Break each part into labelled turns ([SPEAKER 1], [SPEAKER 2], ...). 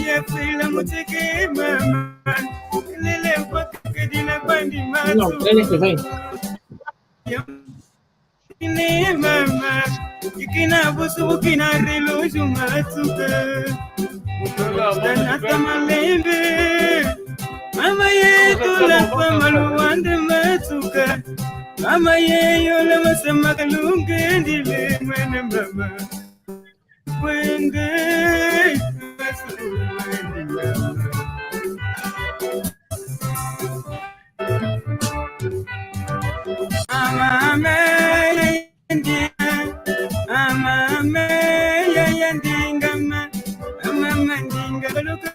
[SPEAKER 1] ya fila muteke mama lele mpaka dina bandi
[SPEAKER 2] No,
[SPEAKER 1] matu
[SPEAKER 2] que vem.
[SPEAKER 1] ne mama ikina busu kina relo jumatuka dana tamalembe mama yetu la pamalu wande matuka mama yeyo la masema kalunge ndile mwene mama wenge mama yandingama mama ndinga loka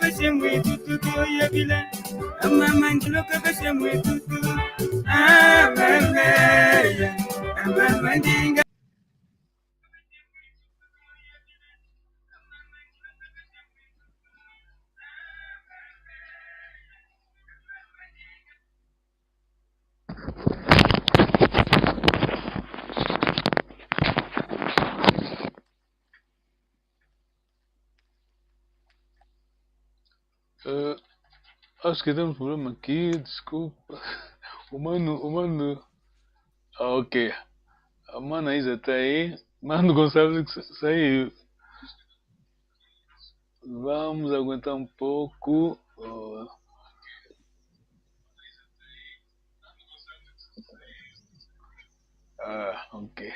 [SPEAKER 1] bashe mwetutu ya bila mama ndiloka bashe mwetutu mama ndinga
[SPEAKER 3] Acho que temos um problema aqui, desculpa. O mano. Ah, ok. A mana Isa tá aí. Mano Gonçalves saiu. Vamos aguentar um pouco. Ok.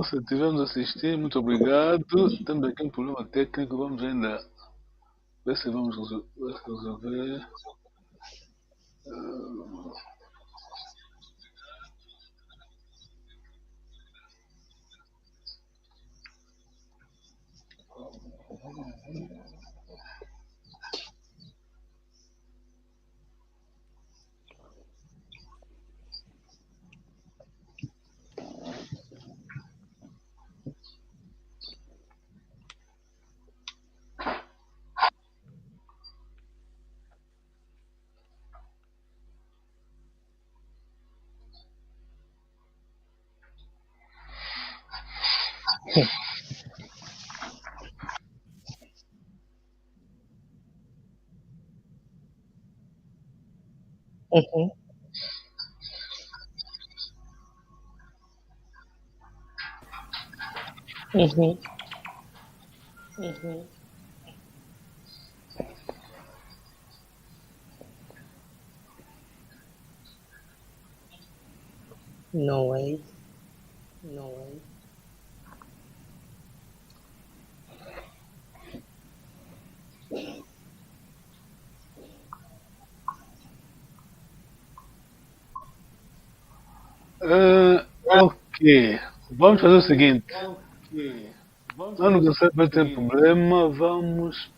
[SPEAKER 3] Se estivermos a assistir, muito obrigado. Temos aqui um problema técnico, vamos ainda ver se vamos resolver.
[SPEAKER 2] Uhum. Uhum. Uhum. No way. No way.
[SPEAKER 3] Ok. Vamos fazer o seguinte. Mano Gonçalves vai ter problema, vamos.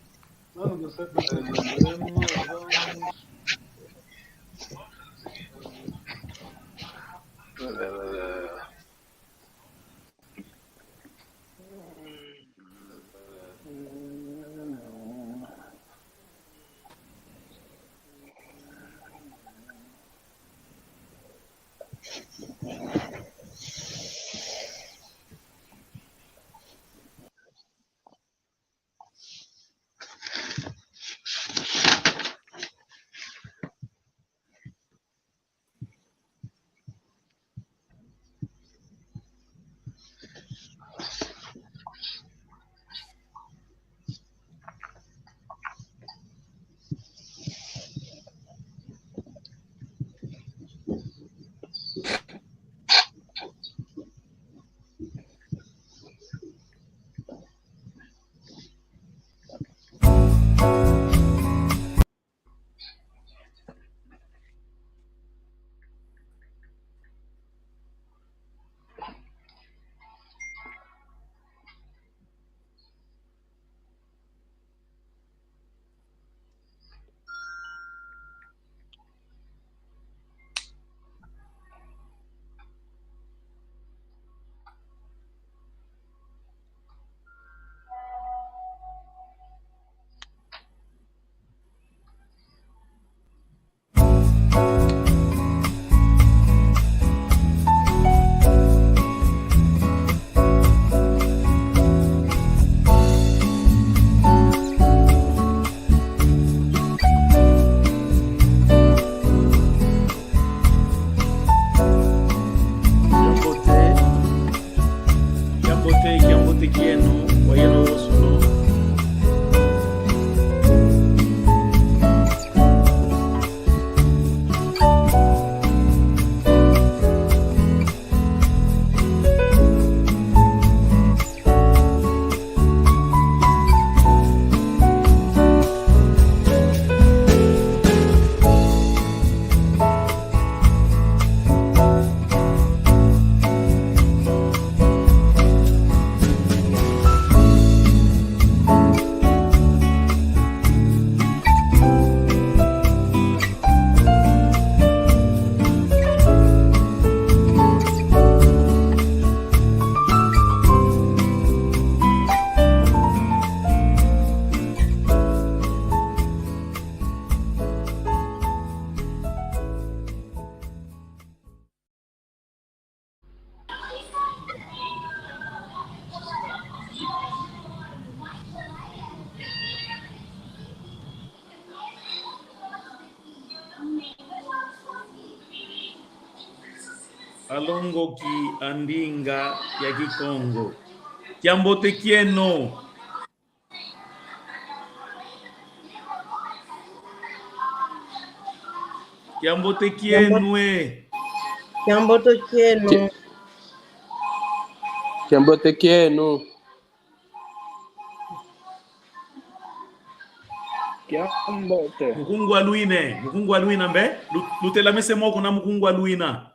[SPEAKER 1] alongo ki andinga ya Kikongo. Kiambote kieno. Kiambote kienwe.
[SPEAKER 2] Kiambote kienu.
[SPEAKER 4] Kiambote kienu.
[SPEAKER 5] Kiambote.
[SPEAKER 1] Mukungu aluine. Mukungu aluina mbe. Lutela mese moko na mukungu aluina.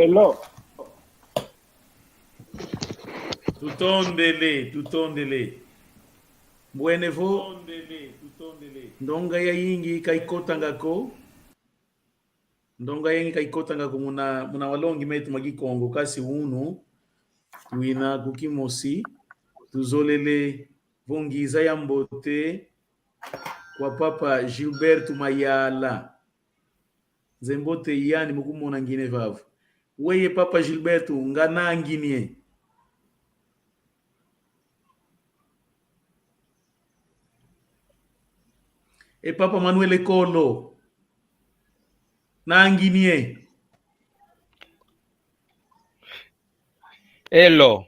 [SPEAKER 5] Lo.
[SPEAKER 1] Tutondele. Buenevo. Ndonga ya yingi kaikotangako. Ndonga yengi kaikotangako muna walongi metu magikongo kasi unu. Tuina kukimosi. Tuzolele vongiza ya mbote kwa papa Gilberto Mayala. Zembote yani mukumona ngine vavu. Weye papa Gilberto ngana nginie. E papa Manuel Kolo na nginie.
[SPEAKER 5] Elo.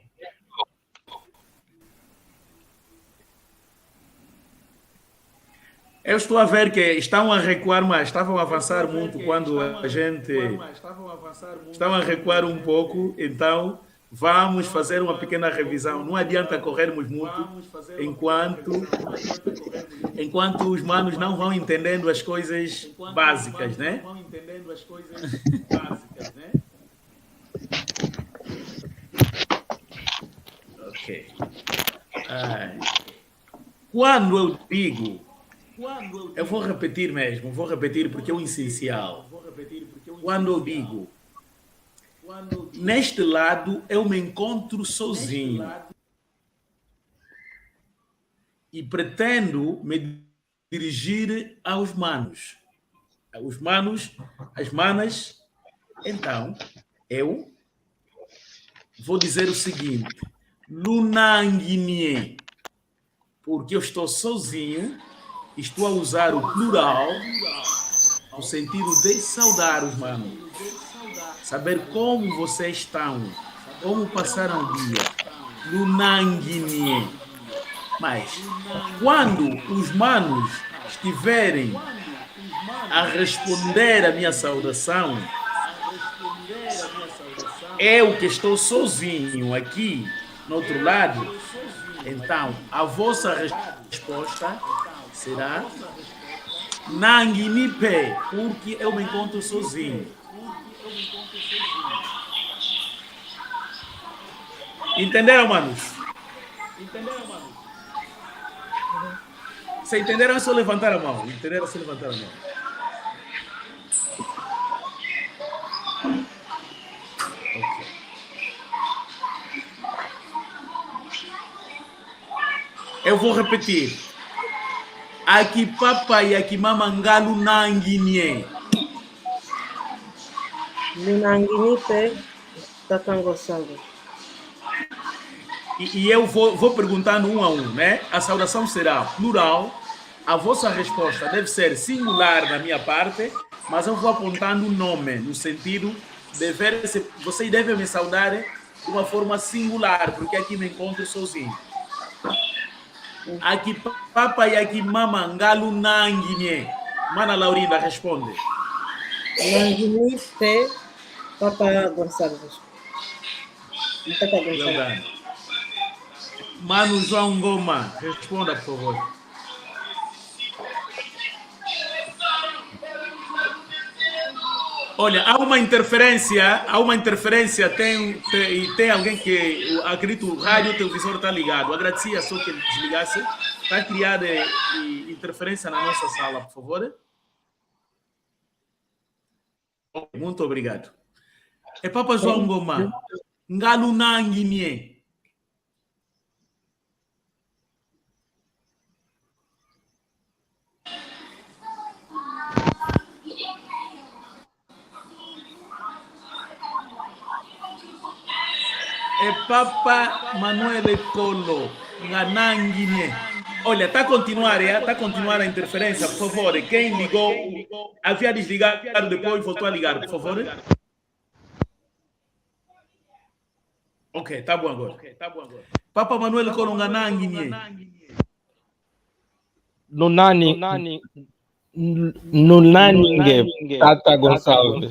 [SPEAKER 1] Eu estou a ver que estão a recuar, mas estavam a avançar muito quando a gente... Estavam a recuar um pouco, então vamos fazer uma pequena revisão. Não adianta corrermos muito enquanto os manos não vão entendendo as coisas básicas, né? Ok. Quando eu digo... Eu vou repetir mesmo, vou repetir porque é o essencial. Quando eu digo, neste lado eu me encontro sozinho e pretendo me dirigir aos manos. Os manos, as manas, então eu vou dizer o seguinte, Lunanguinie, porque eu estou sozinho. Estou a usar o plural no sentido de saudar os manos. Saber como vocês estão, como passaram o dia. Lunanguinie. Mas, quando os manos estiverem a responder a minha saudação, eu que estou sozinho aqui, no outro lado, então, a vossa resposta será Nanginipe, porque eu me encontro sozinho. Entenderam, manos? Se entenderam, é só levantar a mão. Entenderam, é só levantar a mão. Okay. Eu vou repetir. Aqui papa e aqui mama ngalu nanginie.
[SPEAKER 2] Lunanginipe Tatangosago.
[SPEAKER 1] E eu vou perguntando um a um, né? A saudação será plural. A vossa resposta deve ser singular da minha parte, mas eu vou apontando o nome, no sentido de ver se vocês devem me saudar de uma forma singular, porque aqui me encontro sozinho. Aqui papa e aqui mama ngalu nanginie. Mana Laurinda responde.
[SPEAKER 2] Nanginipe Papa Gonçalves. Papa Gonçalves.
[SPEAKER 1] Mano João Goma, responda, por favor. Olha, há uma interferência, tem alguém que, acredito, o rádio, o televisor está ligado. Agradecia só que ele desligasse. Está criada interferência na nossa sala, por favor. Muito obrigado. É Papa João Goma. Ngalu nanginie. É Papa Manuel Kolo, Nganangine. Olha, está a continuar, está a continuar a interferência, por favor. Quem ligou, havia desligado depois, voltou a ligar, por favor. Ok, tá bom agora. Papa Manuel Kolonganangi.
[SPEAKER 4] Nunaninge, Tata Gonçalves.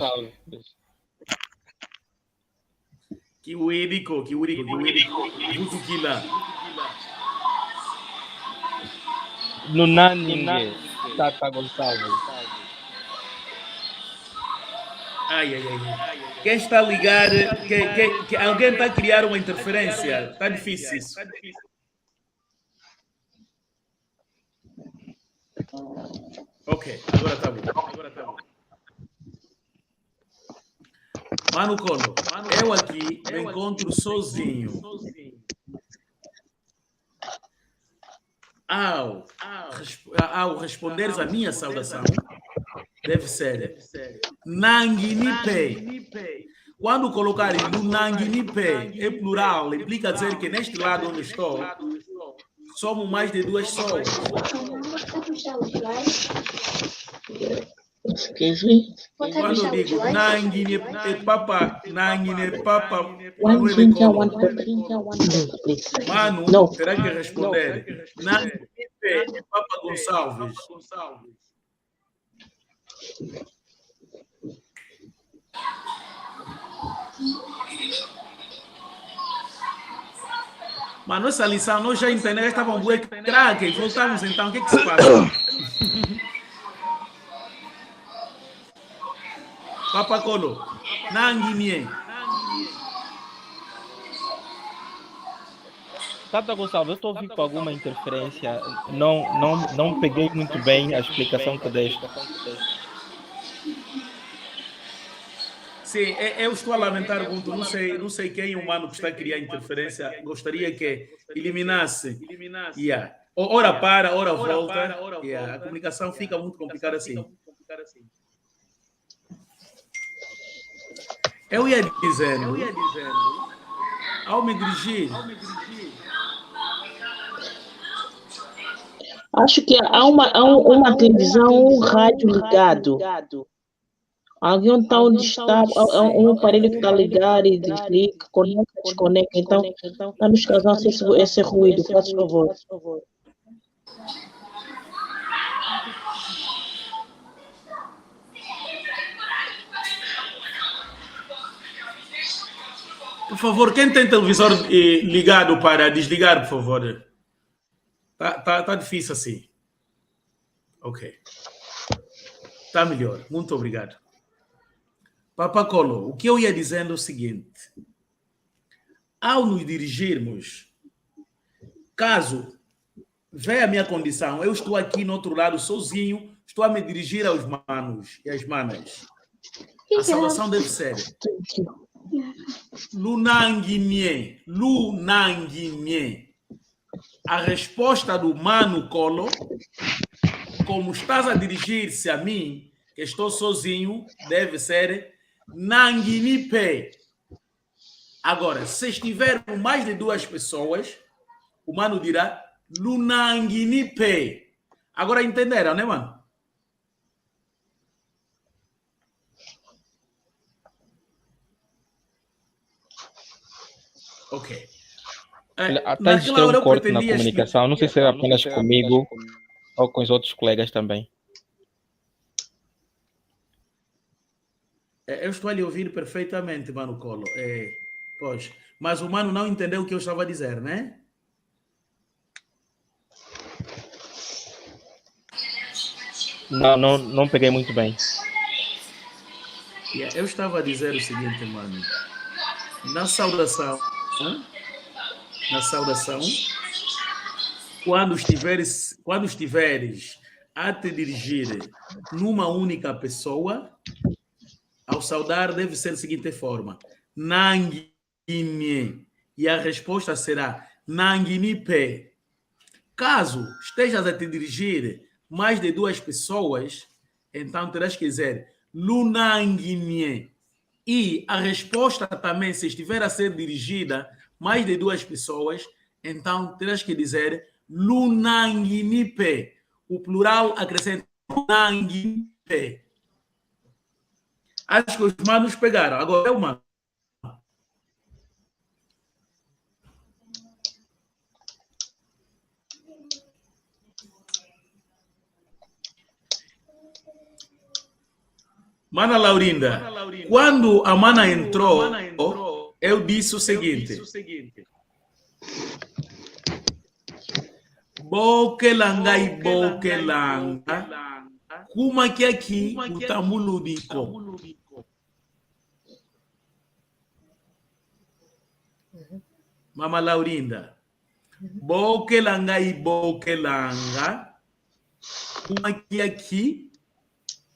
[SPEAKER 1] Kiwiriko. Vutukila.
[SPEAKER 4] Nunaninge, Tata Gonçalves.
[SPEAKER 1] Ai. Quem está a ligar, que alguém está a criar uma interferência. Está difícil isso. Ok, agora está bom. Mano Colo, eu aqui me encontro sozinho. Ao responderes a minha saudação, deve ser Nanginipe. Quando colocarem no Nanginipe, é plural, implica dizer que neste lado onde estou, somos mais de duas pessoas. Quando eu digo Nangine Papa, Mano, terá que responder Nangine Papa Gonçalves. Mano, essa lição nós já entendemos, estavam bué craque, voltamos então, o que se passa? Papa Colo, Nanguinhe.
[SPEAKER 4] Tata Gonçalves, eu estou ouvindo com alguma interferência. Não peguei muito bem a explicação que deste.
[SPEAKER 1] Sim, eu estou a lamentar muito, não sei quem é o humano que está a criar interferência, gostaria que eliminasse. Yeah. Ora para, ora volta. Yeah. A comunicação fica muito complicada assim. Eu ia dizendo, ao me dirigir...
[SPEAKER 6] Acho que há uma televisão, um rádio ligado. Alguém está onde está, um aparelho que está ligado e desliga, conecta, desconecta. Então, está nos causando esse ruído, faz favor.
[SPEAKER 1] Por favor, quem tem televisor ligado para desligar, por favor. Tá difícil assim. Ok. Tá melhor. Muito obrigado. Papa Colo, o que eu ia dizendo é o seguinte. Ao nos dirigirmos, caso veja a minha condição, eu estou aqui no outro lado sozinho, estou a me dirigir aos manos e às manas. A saudação deve ser Lunanguinhe. A resposta do Mano Colo, como estás a dirigir-se a mim, que estou sozinho, deve ser Nanguinipe. Agora, se estiver com mais de duas pessoas, o Mano dirá Lunanguinipe. Agora entenderam, né, mano? Ok.
[SPEAKER 4] Até existe um corte na comunicação. Não sei se é apenas comigo ou com os outros colegas também.
[SPEAKER 1] Eu estou ali ouvindo perfeitamente, Mano Colo. Pois, mas o Mano não entendeu o que eu estava a dizer, né?
[SPEAKER 4] Não peguei muito bem.
[SPEAKER 1] Eu estava a dizer o seguinte, Mano. Na saudação, quando estiveres a te dirigir numa única pessoa, ao saudar deve ser da seguinte forma: Nanguinhe. E a resposta será Nanguinipe. Caso estejas a te dirigir mais de duas pessoas, então terás que dizer Lunanguinhe. E a resposta também, se estiver a ser dirigida mais de duas pessoas, então terás que dizer Lunanginipe. O plural acrescenta Lunanginipe. Acho que os manos pegaram. Agora é o mano. Mana Laurinda, quando a mana entrou, eu disse o seguinte. Bokelanga e bokelanga, kuma que aqui o tamuludico. Mama Laurinda, bokelanga e bokelanga, kuma que aqui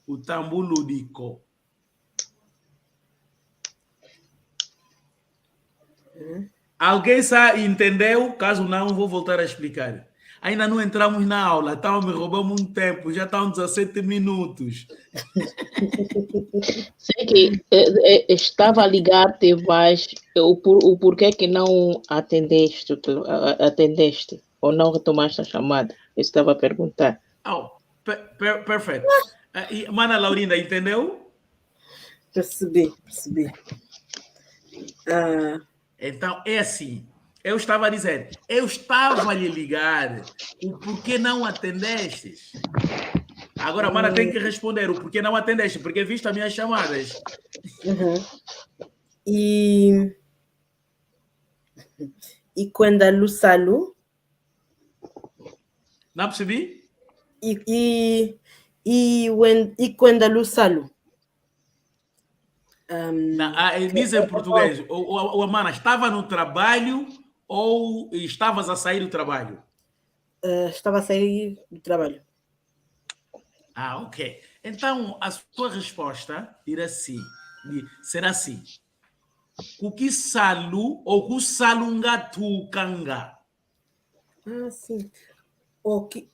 [SPEAKER 1] o tambuludico. Alguém entendeu? Caso não, vou voltar a explicar. Ainda não entramos na aula, estão me roubando muito tempo, já estão 17 minutos.
[SPEAKER 6] Sei que estava a ligar-te, mas o porquê que não atendeste ou não retomaste a chamada? Eu estava a perguntar.
[SPEAKER 1] Oh, perfeito. Mana Laurinda, entendeu?
[SPEAKER 2] Percebi.
[SPEAKER 1] Então, é assim. Eu estava a dizer, eu estava a lhe ligar, o porquê não atendeste? Agora a Mana tem que responder o porquê não atendeste, porque visto as minhas chamadas.
[SPEAKER 2] E quando a Lusalu?
[SPEAKER 1] Não percebi?
[SPEAKER 2] E quando a Lusalu?
[SPEAKER 1] Diz em português, o Amana estava no trabalho ou estavas a sair do trabalho?
[SPEAKER 2] Estava a sair do trabalho.
[SPEAKER 1] Ok. Então, a sua resposta será assim. Kuki salu ou kusalunga tukanga?
[SPEAKER 2] Sim. O que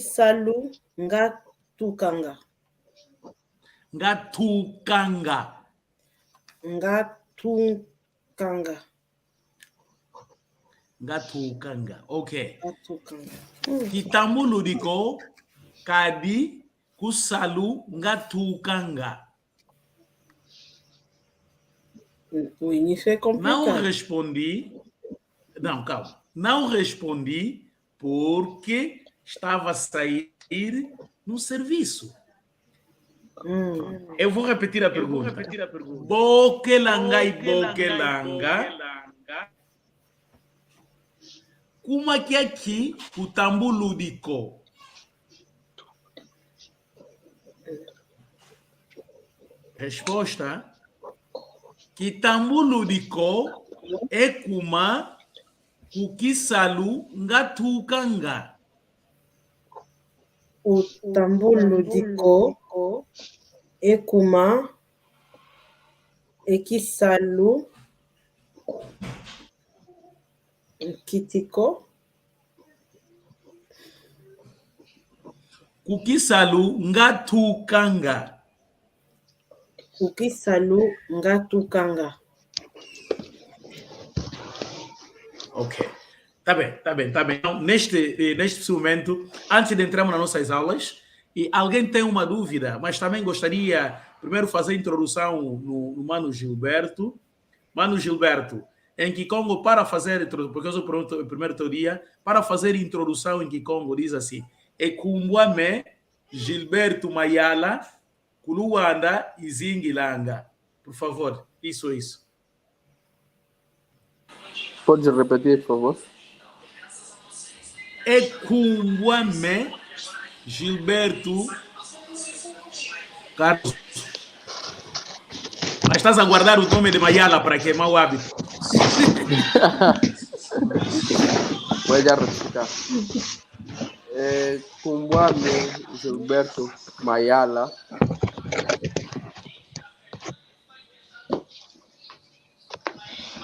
[SPEAKER 2] salu nga tukanga?
[SPEAKER 1] Ngatukanga. Ngatukanga. Ok. Kitamuludiko kadi kusalu ngatukanga.
[SPEAKER 2] O início é complicado.
[SPEAKER 1] Não respondi. Não, calma. Não respondi porque estava a sair no serviço. Eu vou repetir a pergunta. Bokelanga e bokelanga. Como é que aqui o tambuludico? Resposta. Que tambuludico é kuma kukisalu ngatukanga.
[SPEAKER 2] O tambuludico é kuma ekisalu kitiko.
[SPEAKER 1] Kukisalu ngatukanga.
[SPEAKER 2] Kukisalu ngatukanga.
[SPEAKER 1] Ok. Tá bem. Então, neste momento, antes de entrarmos nas nossas aulas, e alguém tem uma dúvida, mas também gostaria primeiro fazer a introdução no Mano Gilberto. Mano Gilberto, em Kikongo, para fazer, porque eu sou a primeira teoria, para fazer introdução em Kikongo, diz assim, Ekumbuame Gilberto Mayala, Kuluanda e Zingilanga. Por favor, isso.
[SPEAKER 7] Pode repetir, por favor?
[SPEAKER 1] Ekumbuame Gilberto Carlos. Mas estás a guardar o nome de Mayala para queimar o hábito.
[SPEAKER 7] Vou já retificar. Kumbuame Gilberto Mayala.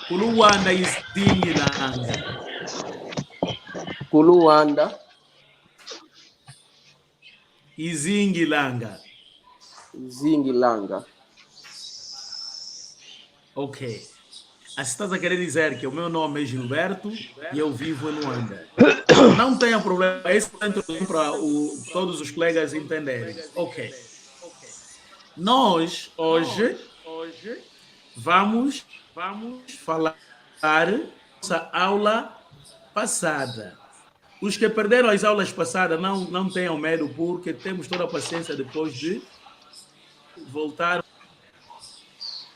[SPEAKER 1] Kuluanda e Zingilanga.
[SPEAKER 7] Kuluanda
[SPEAKER 1] e Zingilanga.
[SPEAKER 7] Zingilanga.
[SPEAKER 1] Ok. Assim estás a querer dizer que o meu nome é Gilberto e eu vivo em Luanda. Não tenha problema, esse é para todos os colegas entenderem. Ok. Nós, hoje, vamos falar nossa aula passada. Os que perderam as aulas passadas, não tenham medo, porque temos toda a paciência depois de voltar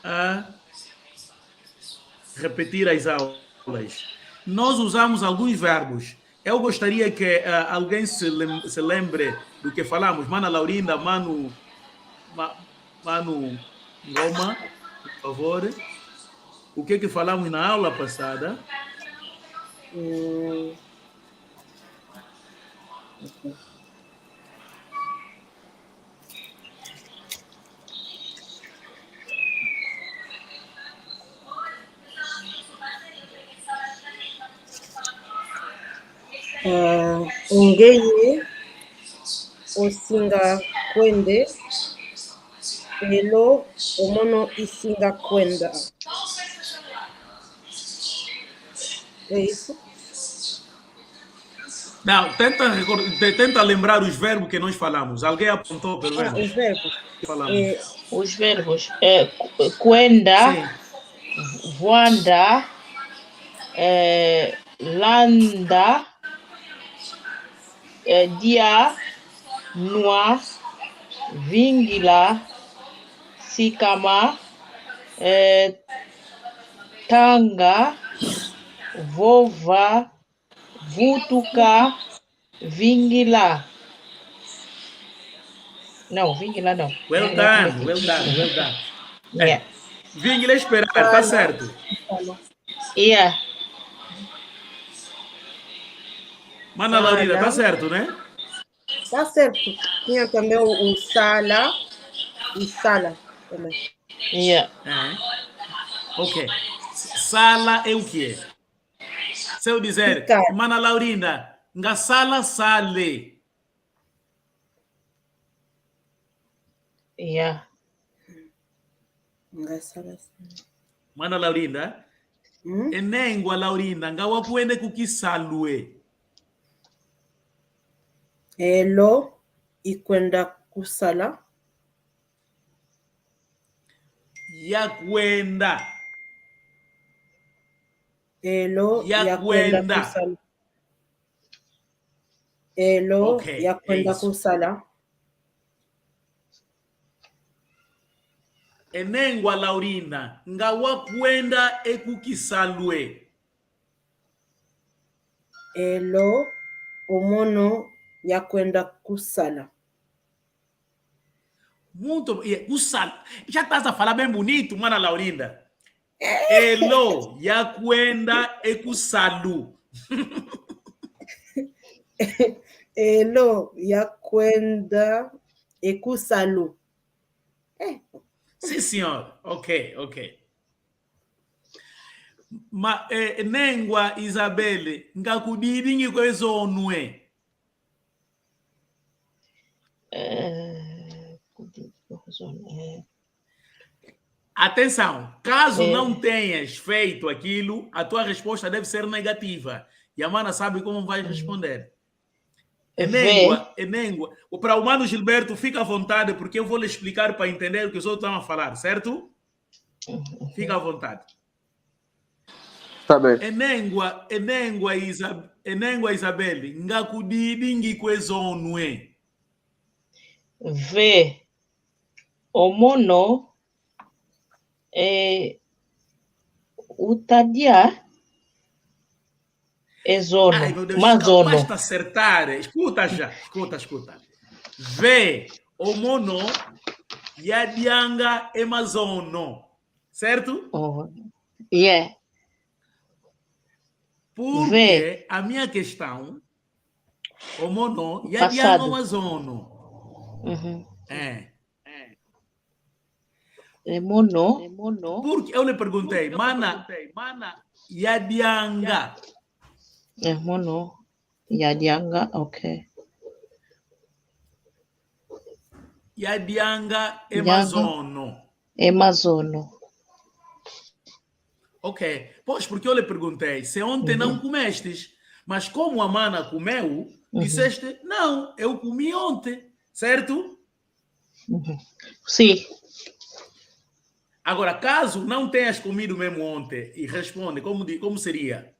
[SPEAKER 1] a repetir as aulas. Nós usamos alguns verbos. Eu gostaria que alguém se lembre do que falamos. Mana Laurinda, Mano Ngoma, por favor. O que falamos na aula passada?
[SPEAKER 2] Ungeye osinga kwende elo omono isinga kwenda. É isso?
[SPEAKER 1] Não, tenta lembrar os verbos que nós falamos. Alguém apontou pelo menos?
[SPEAKER 2] Os verbos.
[SPEAKER 6] Os verbos é kwenda, voanda, landa, dia, noa, vingila, sikama, tanga, vova, vutuka, vingila. Não, vingila não.
[SPEAKER 1] Well done.
[SPEAKER 6] Yeah.
[SPEAKER 1] Vingila esperar, tá certo.
[SPEAKER 6] Yeah.
[SPEAKER 1] Mana Laurina, tá certo, né?
[SPEAKER 2] Tá certo. Tinha também o sala e sala também.
[SPEAKER 6] Yeah.
[SPEAKER 1] Ok. Sala é o quê? Se eu dizer,
[SPEAKER 2] Ficar.
[SPEAKER 1] Mana Laurinda, nga sala sale.
[SPEAKER 6] Yeah.
[SPEAKER 1] Mana Laurinda, enengwa Laurinda, nga wapuende kukisalwe.
[SPEAKER 2] Elo ikwenda kusala.
[SPEAKER 1] Yakwenda.
[SPEAKER 2] Elo yakwenda kusala. Elo
[SPEAKER 1] Okay,
[SPEAKER 2] yakwenda
[SPEAKER 1] isso.
[SPEAKER 2] kusala.
[SPEAKER 1] Enengwa Laurinda, nga wakwenda ekukisalwe.
[SPEAKER 2] Elo omono yakwenda kusala.
[SPEAKER 1] Muito kusala. Já estás a falar bem bonito, Mana Laurinda. Elo yakwenda ekusalu.
[SPEAKER 2] Elo yakwenda ekusalu.
[SPEAKER 1] Sim, senhor. Ok. Nengwa Isabelle, ngakudidingi kwezonwe. Atenção, caso não tenhas feito aquilo, a tua resposta deve ser negativa. E a Mana sabe como vai responder. Enengua. Para o Mano Gilberto, fica à vontade, porque eu vou lhe explicar para entender o que os outros estão a falar, certo? Fica à vontade.
[SPEAKER 7] Tá bem.
[SPEAKER 1] Enengua Isabelle, ngakudidingi kwezonwe.
[SPEAKER 6] V. Omono. Utadia. Ezono.
[SPEAKER 1] Ai, meu Deus,
[SPEAKER 6] Mazono.
[SPEAKER 1] basta acertar. Escuta. V. Omono. Yadianga Emazono. Certo?
[SPEAKER 6] Oh. Yeah.
[SPEAKER 1] Porque a minha questão, Omono, Yadianga Amazono.
[SPEAKER 6] Emono.
[SPEAKER 1] Porque eu lhe perguntei, Mana, Yadianga.
[SPEAKER 6] Emono. Yadianga, ok.
[SPEAKER 1] Yadianga Emazono.
[SPEAKER 6] Emazono.
[SPEAKER 1] Ok. Pois, porque eu lhe perguntei se ontem não comestes. Mas como a mana comeu, disseste, não, eu comi ontem. Certo?
[SPEAKER 6] Sim.
[SPEAKER 1] Agora, caso não tenhas comido mesmo ontem e responde, como seria?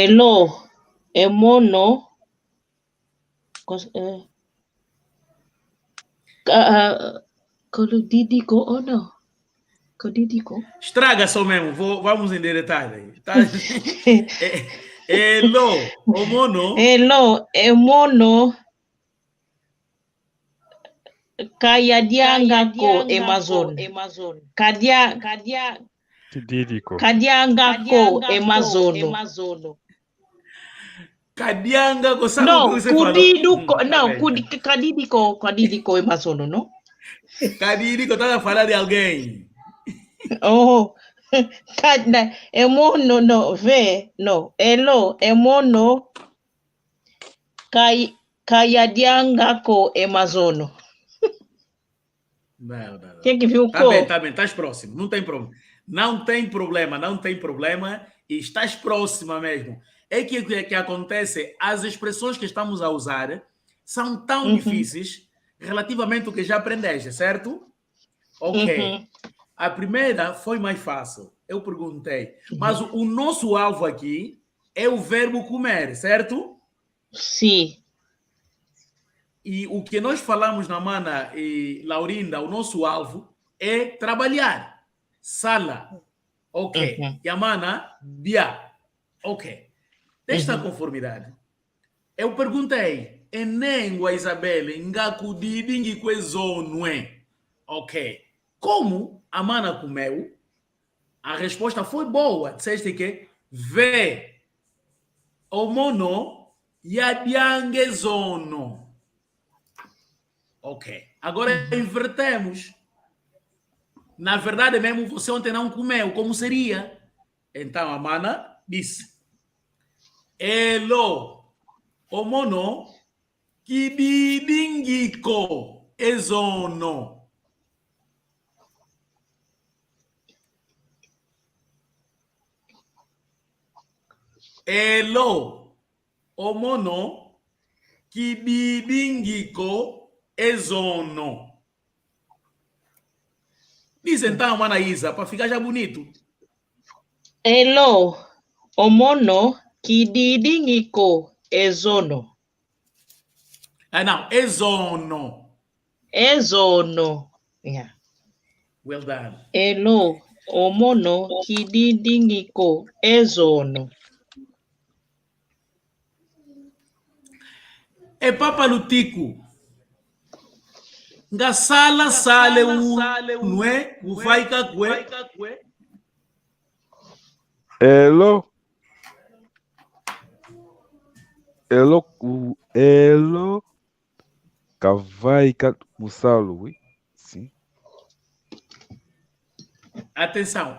[SPEAKER 6] Lo, é mono. Codídico ou não? Codídico?
[SPEAKER 1] Estraga só mesmo, vamos endereçar aí. Tá? Elo, o mono.
[SPEAKER 6] Lo, é mono. Kayadiangako Amazon. Kadiangako Amazono.
[SPEAKER 1] Cadianga, sabe
[SPEAKER 6] Não,
[SPEAKER 1] o que você falou?
[SPEAKER 6] Cadídico Amazono, não?
[SPEAKER 1] Cadídico, estava a falar de alguém.
[SPEAKER 6] Oh, é mono, não, vê, não, elo, é mono, Kayadiangako Amazono.
[SPEAKER 1] Não.
[SPEAKER 6] Quem que viu o
[SPEAKER 1] Tá bem, estás próximo, não tem problema. Não tem problema e estás próxima mesmo. É que acontece, as expressões que estamos a usar são tão difíceis relativamente ao que já aprendeste, certo? Ok. A primeira foi mais fácil. Eu perguntei. Mas o nosso alvo aqui é o verbo comer, certo?
[SPEAKER 6] Sim.
[SPEAKER 1] E o que nós falamos na mana e Laurinda, o nosso alvo é trabalhar. Sala. Ok. E a mana, dia. Ok. Desta conformidade, eu perguntei, Enengua Isabelle, Ngakudidi Ngikwezonoe. Ok. Como a mana comeu, a resposta foi boa. Disseste que ve o mono yadiangezono. Ok. Agora invertemos. Na verdade mesmo, você ontem não comeu. Como seria? Então a mana disse, elo o mono kibidingiko ezono. Elo o mono kibidingiko ezono. Diz então, mana Isa, para ficar já bonito.
[SPEAKER 6] Elo, o mono kididingiko ezono.
[SPEAKER 1] Não, ezono.
[SPEAKER 6] Ezono. Yeah.
[SPEAKER 1] Well done.
[SPEAKER 6] Elo, o mono kididingiko ezono.
[SPEAKER 1] É papa lutico. Nga sala sale não é? O vai kakwe.
[SPEAKER 8] Elo Kavaika Musalo, sim.
[SPEAKER 1] Atenção,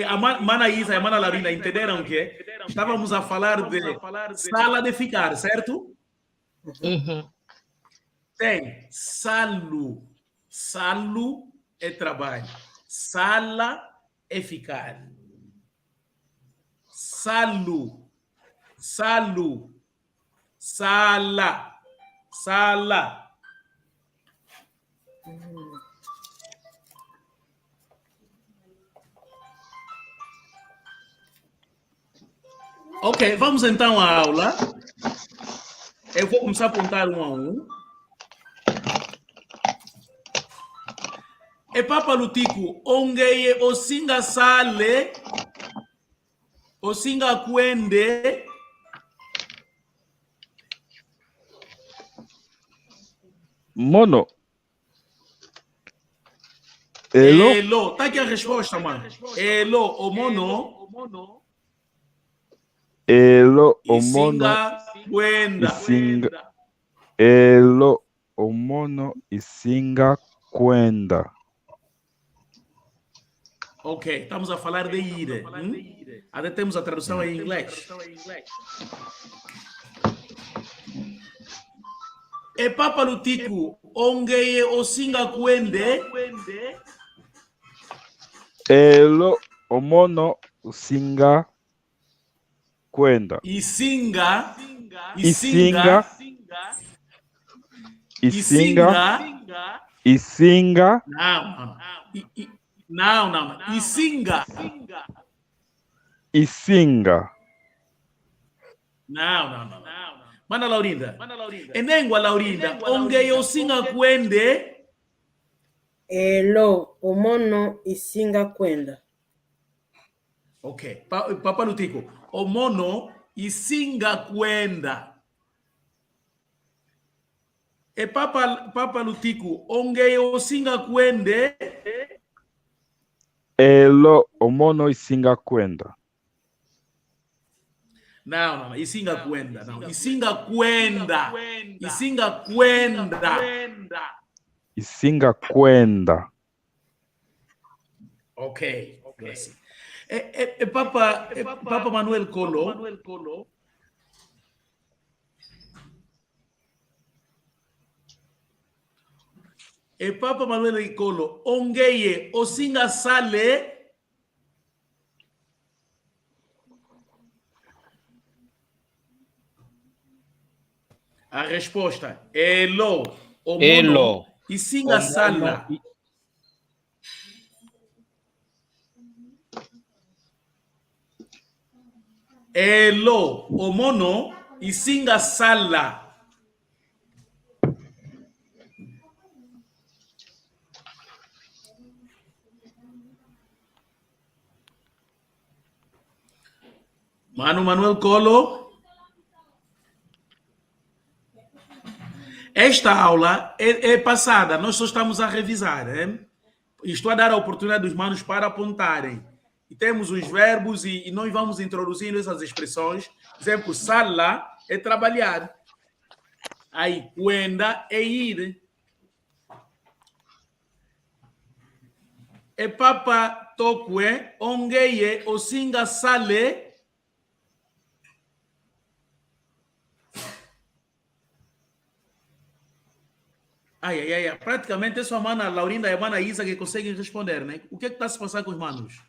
[SPEAKER 1] a mana Isa e a mana Larina entenderam que estávamos a falar de sala de ficar, certo? Tem salo. Salo é trabalho. Sala é ficar. Salo. Sala. Ok, vamos então à aula. Eu vou começar a apontar um a um. E papa lutiku, ongeye osinga sale, osinga kwende,
[SPEAKER 8] Mono. Elo.
[SPEAKER 1] Tá aqui a resposta, mano. Elo, o mono.
[SPEAKER 8] Elo, o mono. Elo, o mono e singa kwenda.
[SPEAKER 1] Ok, estamos a falar de ir. Até temos a tradução em inglês. E papa lutiku, ongeye osinga kwende.
[SPEAKER 8] Elo omono usinga kwenda.
[SPEAKER 1] Isinga.
[SPEAKER 8] Isinga. Isinga. Isinga.
[SPEAKER 1] Não. Isinga.
[SPEAKER 8] Isinga.
[SPEAKER 1] Não. Mana Laurinda. Enengwa Laurinda. Onge osinga kwende.
[SPEAKER 2] Elo omono isinga kwenda.
[SPEAKER 1] Ok. Papa Lutico. Omono isinga kwenda. E Papa Lutico. Onge osinga kwende.
[SPEAKER 8] Elo omono isinga kwenda.
[SPEAKER 1] Não. Isinga kwenda. Não. Isinga kwenda. Isinga kwenda.
[SPEAKER 8] Isinga kwenda.
[SPEAKER 1] Ok. Papa Manuel Colo. Papa Manuel Colo. Ongeye osinga sale. A resposta. Elo.
[SPEAKER 4] Elo.
[SPEAKER 1] Isinga sala. Elo. Omono. Isinga sala. Manuel Colo. Esta aula é passada, nós só estamos a revisar. Estou a dar a oportunidade dos manos para apontarem. E temos os verbos e nós vamos introduzindo essas expressões. Exemplo, sala é trabalhar. Aí, kwenda é ir. E papa tokwe, ongeye, osinga sale. Ai. Praticamente é só a mana Laurinda e a mana Isa que conseguem responder, né? O que é que está a se passar com os manos?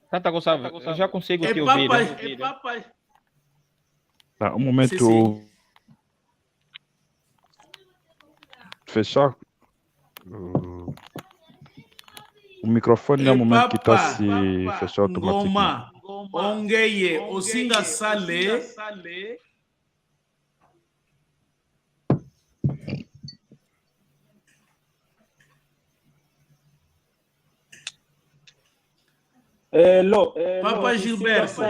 [SPEAKER 4] Tata Gonçalves, eu já consigo te ouvir.
[SPEAKER 8] Tá, um momento.
[SPEAKER 1] Sim.
[SPEAKER 8] Fechar. O microfone é o momento que está a se fechar automaticamente.
[SPEAKER 1] Ongeye, osinga sale.
[SPEAKER 5] Elo.
[SPEAKER 1] Papa Gilberto.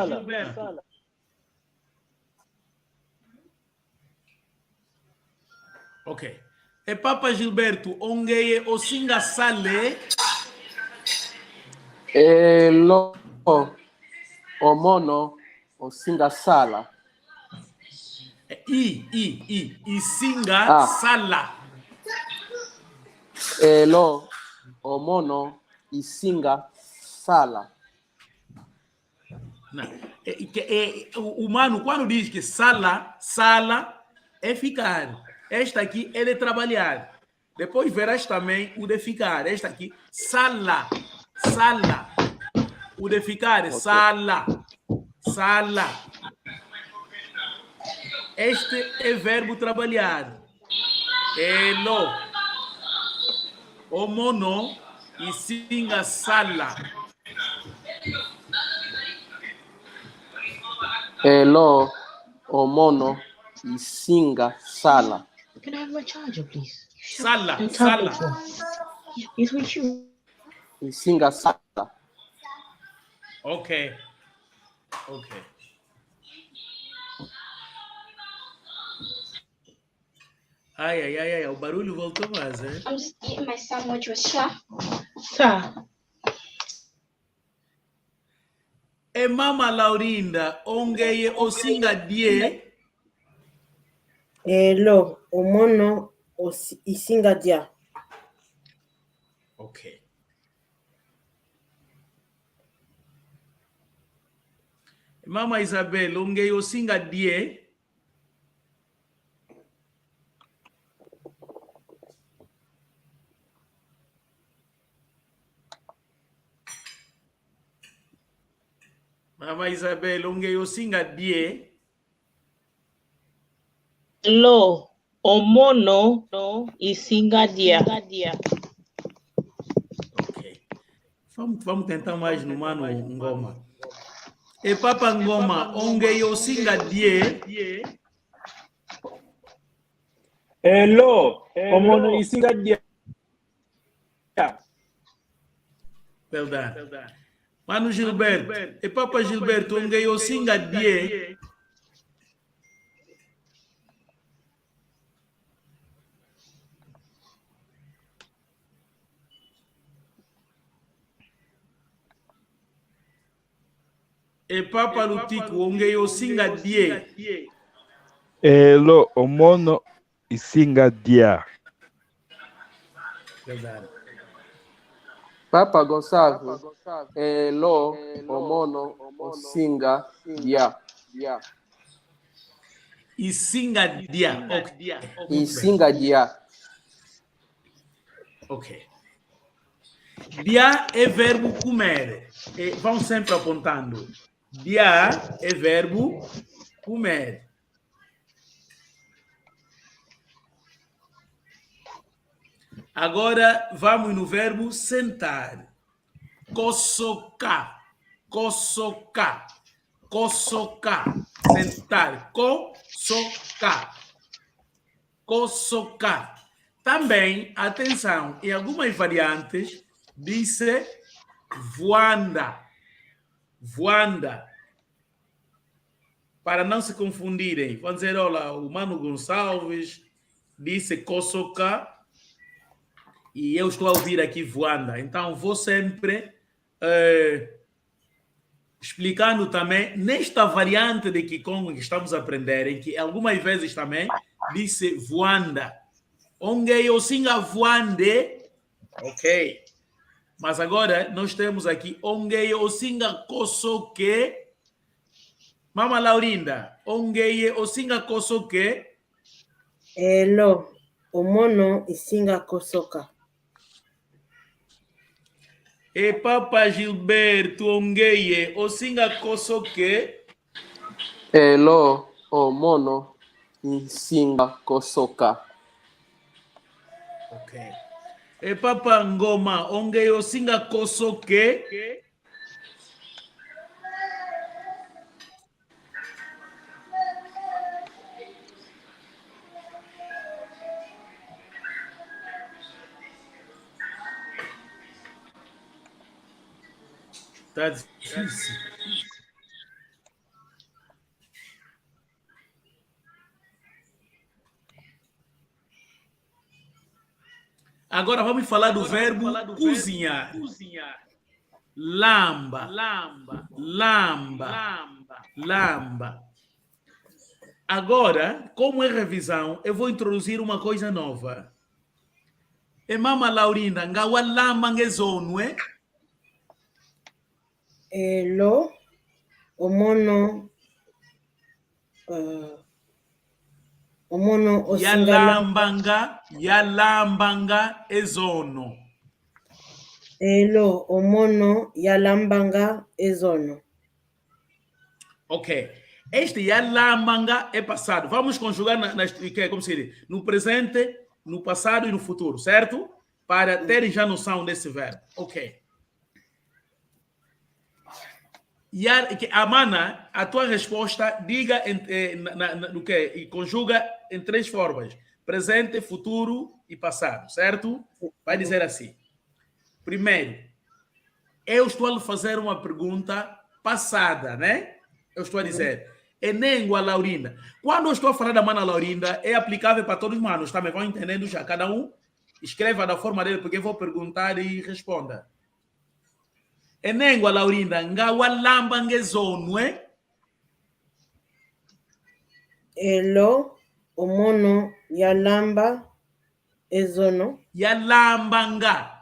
[SPEAKER 1] Ok. E Papa Gilberto, ongeye, osinga sale.
[SPEAKER 7] Elo omono osinga sala.
[SPEAKER 1] Isinga sala.
[SPEAKER 7] Elo omono isinga sala.
[SPEAKER 1] O humano, quando diz que sala é ficar. Esta aqui é de trabalhar. Depois verás também o de ficar. Esta aqui, sala. O de ficar é sala. Este é verbo trabalhar. Elo. Omono isinga sala.
[SPEAKER 7] Elo omono isinga sala.
[SPEAKER 6] Can I have my charger, please?
[SPEAKER 1] Sala.
[SPEAKER 6] It's with you.
[SPEAKER 7] Isinga sala.
[SPEAKER 1] Ok. Ai, o barulho voltou mais, hein?
[SPEAKER 9] I'm just eating my sandwich with chef.
[SPEAKER 6] Tá.
[SPEAKER 1] E mama Laurinda, ongeye osinga die.
[SPEAKER 2] Elo omono isinga dia.
[SPEAKER 1] Ok. Mama Isabel, ongeye osinga die. Mama Isabel, onge yo singa die.
[SPEAKER 6] Lo, omono, e singa dia.
[SPEAKER 1] Ok. Vamos tentar mais no mano Ngoma. E Papa Ngoma, onge yo singa die.
[SPEAKER 5] Lo, omono e singa dia.
[SPEAKER 1] Verdade. Mano Gilberto, e Papa Gilberto, onge yo singa die. E Papa Lutico, onge yo singa die.
[SPEAKER 8] Lo, omono e singa dia.
[SPEAKER 1] Verdade.
[SPEAKER 7] Papa Gonçalves, lo, omono, o singa, dia.
[SPEAKER 1] E singa dia. Ok.
[SPEAKER 7] E singa dia.
[SPEAKER 1] Ok. Dia é verbo comer. E vão sempre apontando. Dia é verbo comer. Agora vamos no verbo sentar. Coçocar. Sentar. Coçocar. Também, atenção, em algumas variantes, diz-se voanda. Para não se confundirem, vão dizer, olha, o Mano Gonçalves disse coçocar e eu estou a ouvir aqui voanda. Então, vou sempre explicando também, nesta variante de Kikongo que estamos a aprender, em que algumas vezes também disse voanda. Onde eu singa voande, ok. Mas agora nós temos aqui onde eu singa coçoque. Mama Laurinda, onde eu singa coçoque.
[SPEAKER 2] Lo, omono e singa coçoca.
[SPEAKER 1] E Papa Gilberto, onde eu singa coçoque.
[SPEAKER 7] Lo, omono, e singa coçoca.
[SPEAKER 1] Ok. E Papa Ngoma, onde eu singa coçoque. Tá difícil. Agora vamos falar do verbo cozinhar. Lamba. Agora, como é revisão, eu vou introduzir uma coisa nova. E Mama Laurinda, ngawa lamba ngezono, eh?
[SPEAKER 2] Lo, omono, omono o singa
[SPEAKER 1] yalambanga ezono.
[SPEAKER 2] Lo, omono yalambanga ezono.
[SPEAKER 1] Ok. Este yalambanga é passado. Vamos conjugar como se diz? No presente, no passado e no futuro, certo? Para terem já noção desse verbo. Ok. Amana, a tua resposta, diga no que? E conjuga em 3 formas: presente, futuro e passado, certo? Vai dizer assim. Primeiro, eu estou a lhe fazer uma pergunta passada, né? Eu estou a dizer, Enengua Laurinda. Quando eu estou a falar da Mana Laurinda, é aplicável para todos os manos, também vão entendendo já. Cada um escreva da forma dele, porque eu vou perguntar e responda. Enengua Laurinda, ngawa lamba ngezono, eh?
[SPEAKER 2] Lo, omono yalamba ezono.
[SPEAKER 1] Yalambanga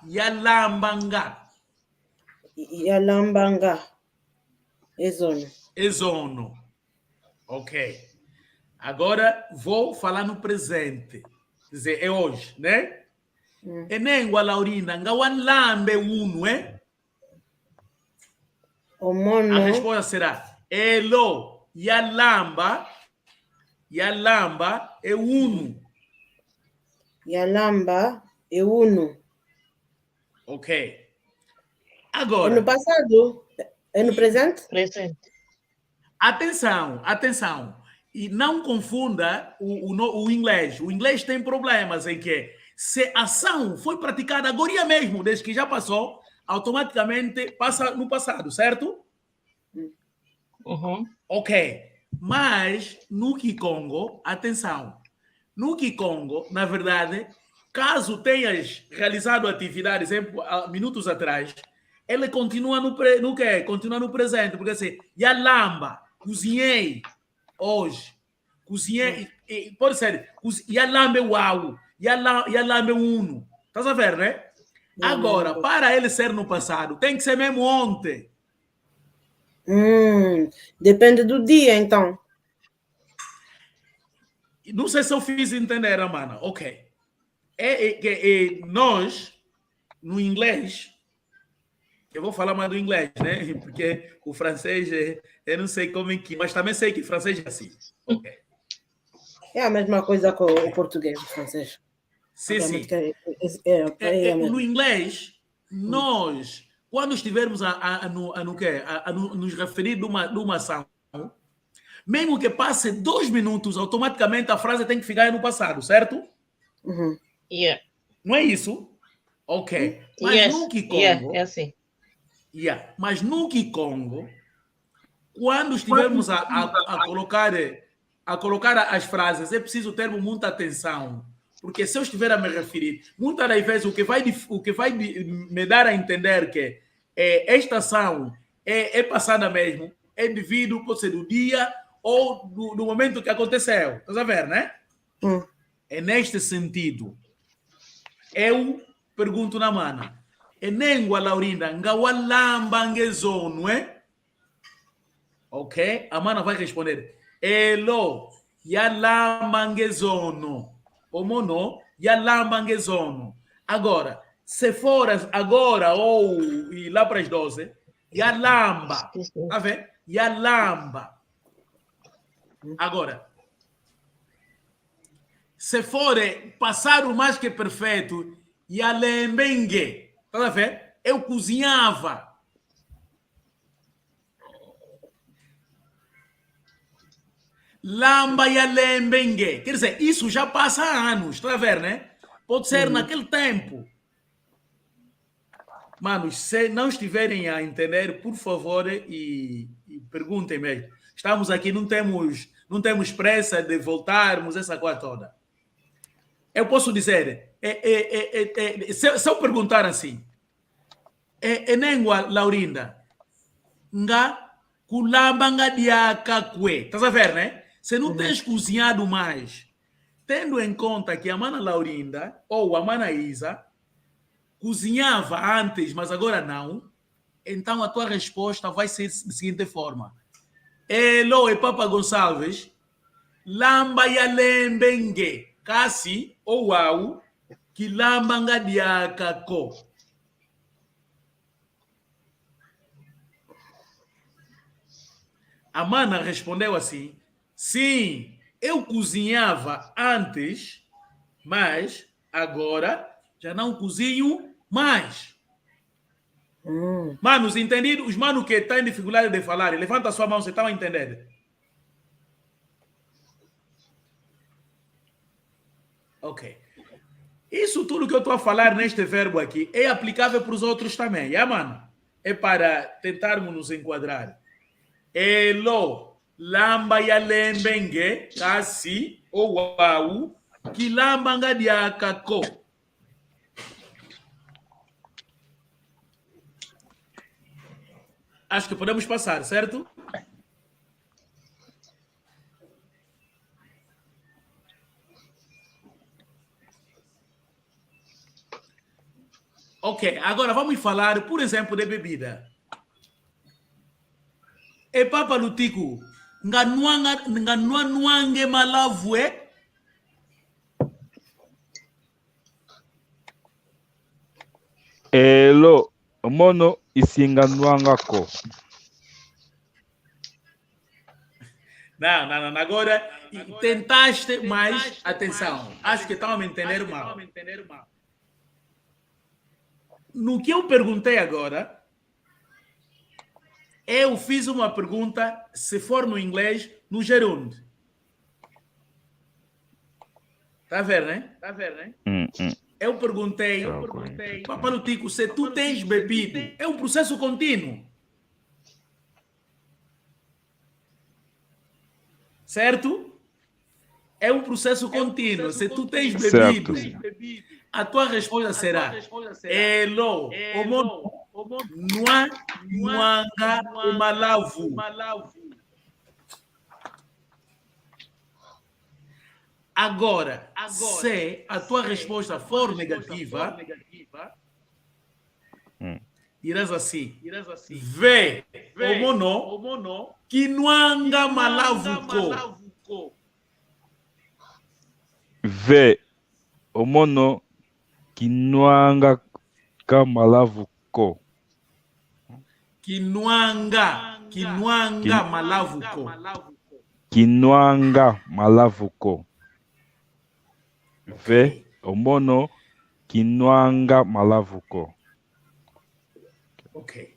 [SPEAKER 1] ezono. Ok. Agora vou falar no presente. Quer dizer, é hoje, né? Enengua Laurinda, ngawa lambe uno, eh?
[SPEAKER 2] O mono.
[SPEAKER 1] A resposta será elo, yalamba é uno.
[SPEAKER 2] Yalamba é uno.
[SPEAKER 1] Ok.
[SPEAKER 2] É
[SPEAKER 1] Agora.
[SPEAKER 2] no passado? É no presente?
[SPEAKER 6] Presente.
[SPEAKER 1] Atenção. E não confunda o inglês. O inglês tem problemas em que se a ação foi praticada agora mesmo, desde que já passou, automaticamente passa no passado, certo?
[SPEAKER 6] Uhum.
[SPEAKER 1] Ok. Mas no Kikongo, atenção. No Kikongo, na verdade, caso tenhas realizado atividades minutos atrás, ele continua no quê? Continua no presente, porque assim, yalamba, cozinhei hoje, cozinhei, pode ser, yalambe uau, yalambe uno, estás a ver, né? Agora, para ele ser no passado, tem que ser mesmo ontem.
[SPEAKER 2] Depende do dia, então.
[SPEAKER 1] Não sei se eu fiz entender, Amana. Ok. Nós, no inglês, eu vou falar mais do inglês, né? Porque o francês, eu não sei como é que... Mas também sei que o francês é assim. Ok.
[SPEAKER 2] É a mesma coisa com o português, o francês.
[SPEAKER 1] Sim, sim.
[SPEAKER 2] No
[SPEAKER 1] inglês, nós, quando estivermos nos referir de uma ação, mesmo que passe 2 minutos, automaticamente a frase tem que ficar no passado, certo?
[SPEAKER 2] Uhum.
[SPEAKER 6] Yeah.
[SPEAKER 1] Não é isso? Ok. Mas no Kikongo... é assim. Mas no Kikongo, quando estivermos a colocar as frases, é preciso ter muita atenção. Porque se eu estiver a me referir, muitas das vezes o que vai me dar a entender que esta ação é passada mesmo, é devido, pode ser do dia ou do momento que aconteceu. Estás a ver, né? É neste sentido. Eu pergunto na mana. Enengwa Laurinda, ngawalamba ngezono, Ok? A mana vai responder. Elo, yalamba ngezono. Omono, yalamba ngezono. Agora, se for agora ou lá para as 12, yalamba. Tá vendo? Yalamba. Agora, se for passar o mais que perfeito, yalembengue. Tá vendo? Eu cozinhava. Lamba yalembengue. Quer dizer, isso já passa há anos. Tá vendo, né? Pode ser naquele tempo. Mano, se não estiverem a entender, por favor, e perguntem mesmo. Estamos aqui, não temos pressa de voltarmos, essa coisa toda. Eu posso dizer, se eu perguntar assim, Enengwa Laurinda, nga kulamba nga diaka kwe. Estás a ver, né? Se não tens cozinhado mais, tendo em conta que a mana Laurinda ou a mana Isa cozinhava antes, mas agora não, então a tua resposta vai ser da seguinte forma. Elo e Papa Gonçalves, lamba ya lembenge, kasi ou au, que lamba nga diaka ko. A mana respondeu assim, sim, eu cozinhava antes, mas agora já não cozinho mais. Manos, entendido? Os manos que têm dificuldade de falar, levanta a sua mão, você está a entender? Ok. Isso tudo que eu estou a falar neste verbo aqui é aplicável para os outros também, mano? É para tentarmos nos enquadrar. Elo, lamba ya lembenge, kasi, ou au, que lamba nga diakako. Acho que podemos passar, certo? Ok, agora vamos falar, por exemplo, de bebida. E papa lutiku, nga nuange malavue.
[SPEAKER 8] Elo, mono isinga nuangako.
[SPEAKER 1] Não. Agora, tentaste, mas atenção. Acho que estão a me entender mal. No que eu perguntei agora, eu fiz uma pergunta, se for no inglês, no gerúndio. Tá vendo, né? Eu perguntei, Papa Lutico, se tu tens bebido, é um processo contínuo. Certo? É um processo contínuo. Se tu tens bebido, a tua resposta será Elo, Nua, Nuanga, Malavu. Agora, se a tua resposta for negativa, irás assim. Vê, Omono, Kinuanga Malavuko.
[SPEAKER 8] Vê, Omono, Kinuanga Malavuko.
[SPEAKER 1] Kinuanga Malavuko.
[SPEAKER 8] Kinuanga Malavuko. Vê, Omono, Kinuanga Malavuko.
[SPEAKER 1] Ok.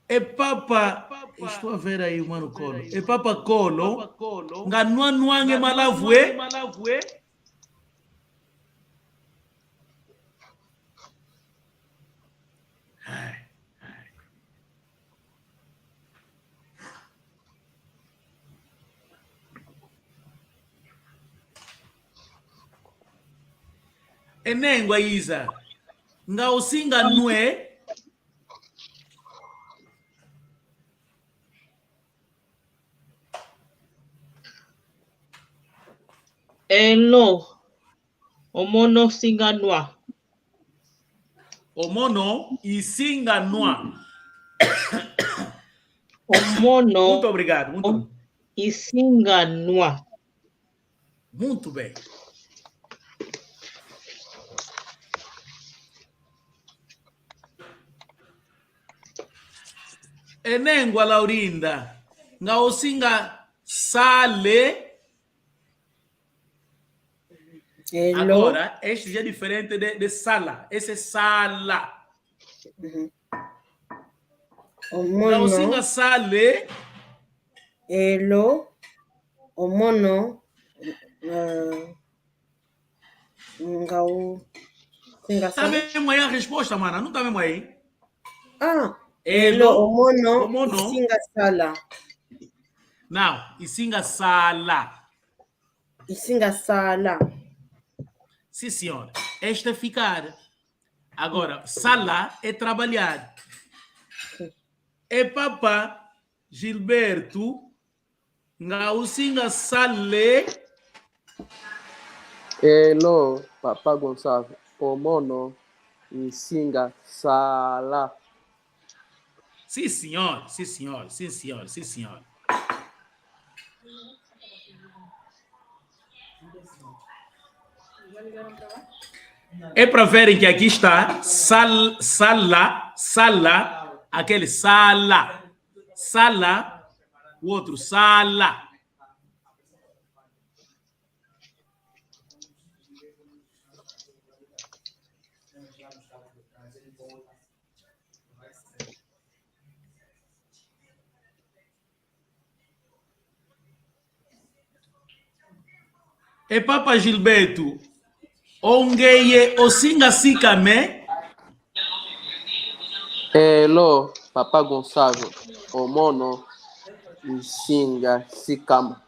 [SPEAKER 1] E Papa, estou a ver aí, mano, Colo. E Papa Colo, Nganuange Malavue. Enengwa Isa, Ngausinga Nue.
[SPEAKER 6] Elo, Omono Singanwa.
[SPEAKER 1] Omono e Singanwa.
[SPEAKER 6] Omono.
[SPEAKER 1] Muito obrigado.
[SPEAKER 6] E Singanwa.
[SPEAKER 1] Muito bem. Enengwa Laurinda, Ngausinga Sale.
[SPEAKER 2] Hello.
[SPEAKER 1] Agora, este já é diferente de sala. Esse é sala. Ngausinga Sale.
[SPEAKER 2] Hello. Omono.
[SPEAKER 1] Tá mesmo aí a resposta, mana? Não tá mesmo aí?
[SPEAKER 2] Hello, Omono, Isinga Sala.
[SPEAKER 1] Não, Isinga Sala.
[SPEAKER 2] Isinga Sala.
[SPEAKER 1] Sim, senhor. Esta é ficar. Agora, sala é trabalhar. É Papa Gilberto, Ngausinga Sale.
[SPEAKER 7] Hello, Papa Gonçalves. Omono, Isinga Sala.
[SPEAKER 1] Sim, senhor. É para verem que aqui está sala, aquele sala, o outro sala. E Papa Gilberto, ongeye osinga sikame.
[SPEAKER 7] Hello, Papa Gonçalves. Omono, Isinga Sikama.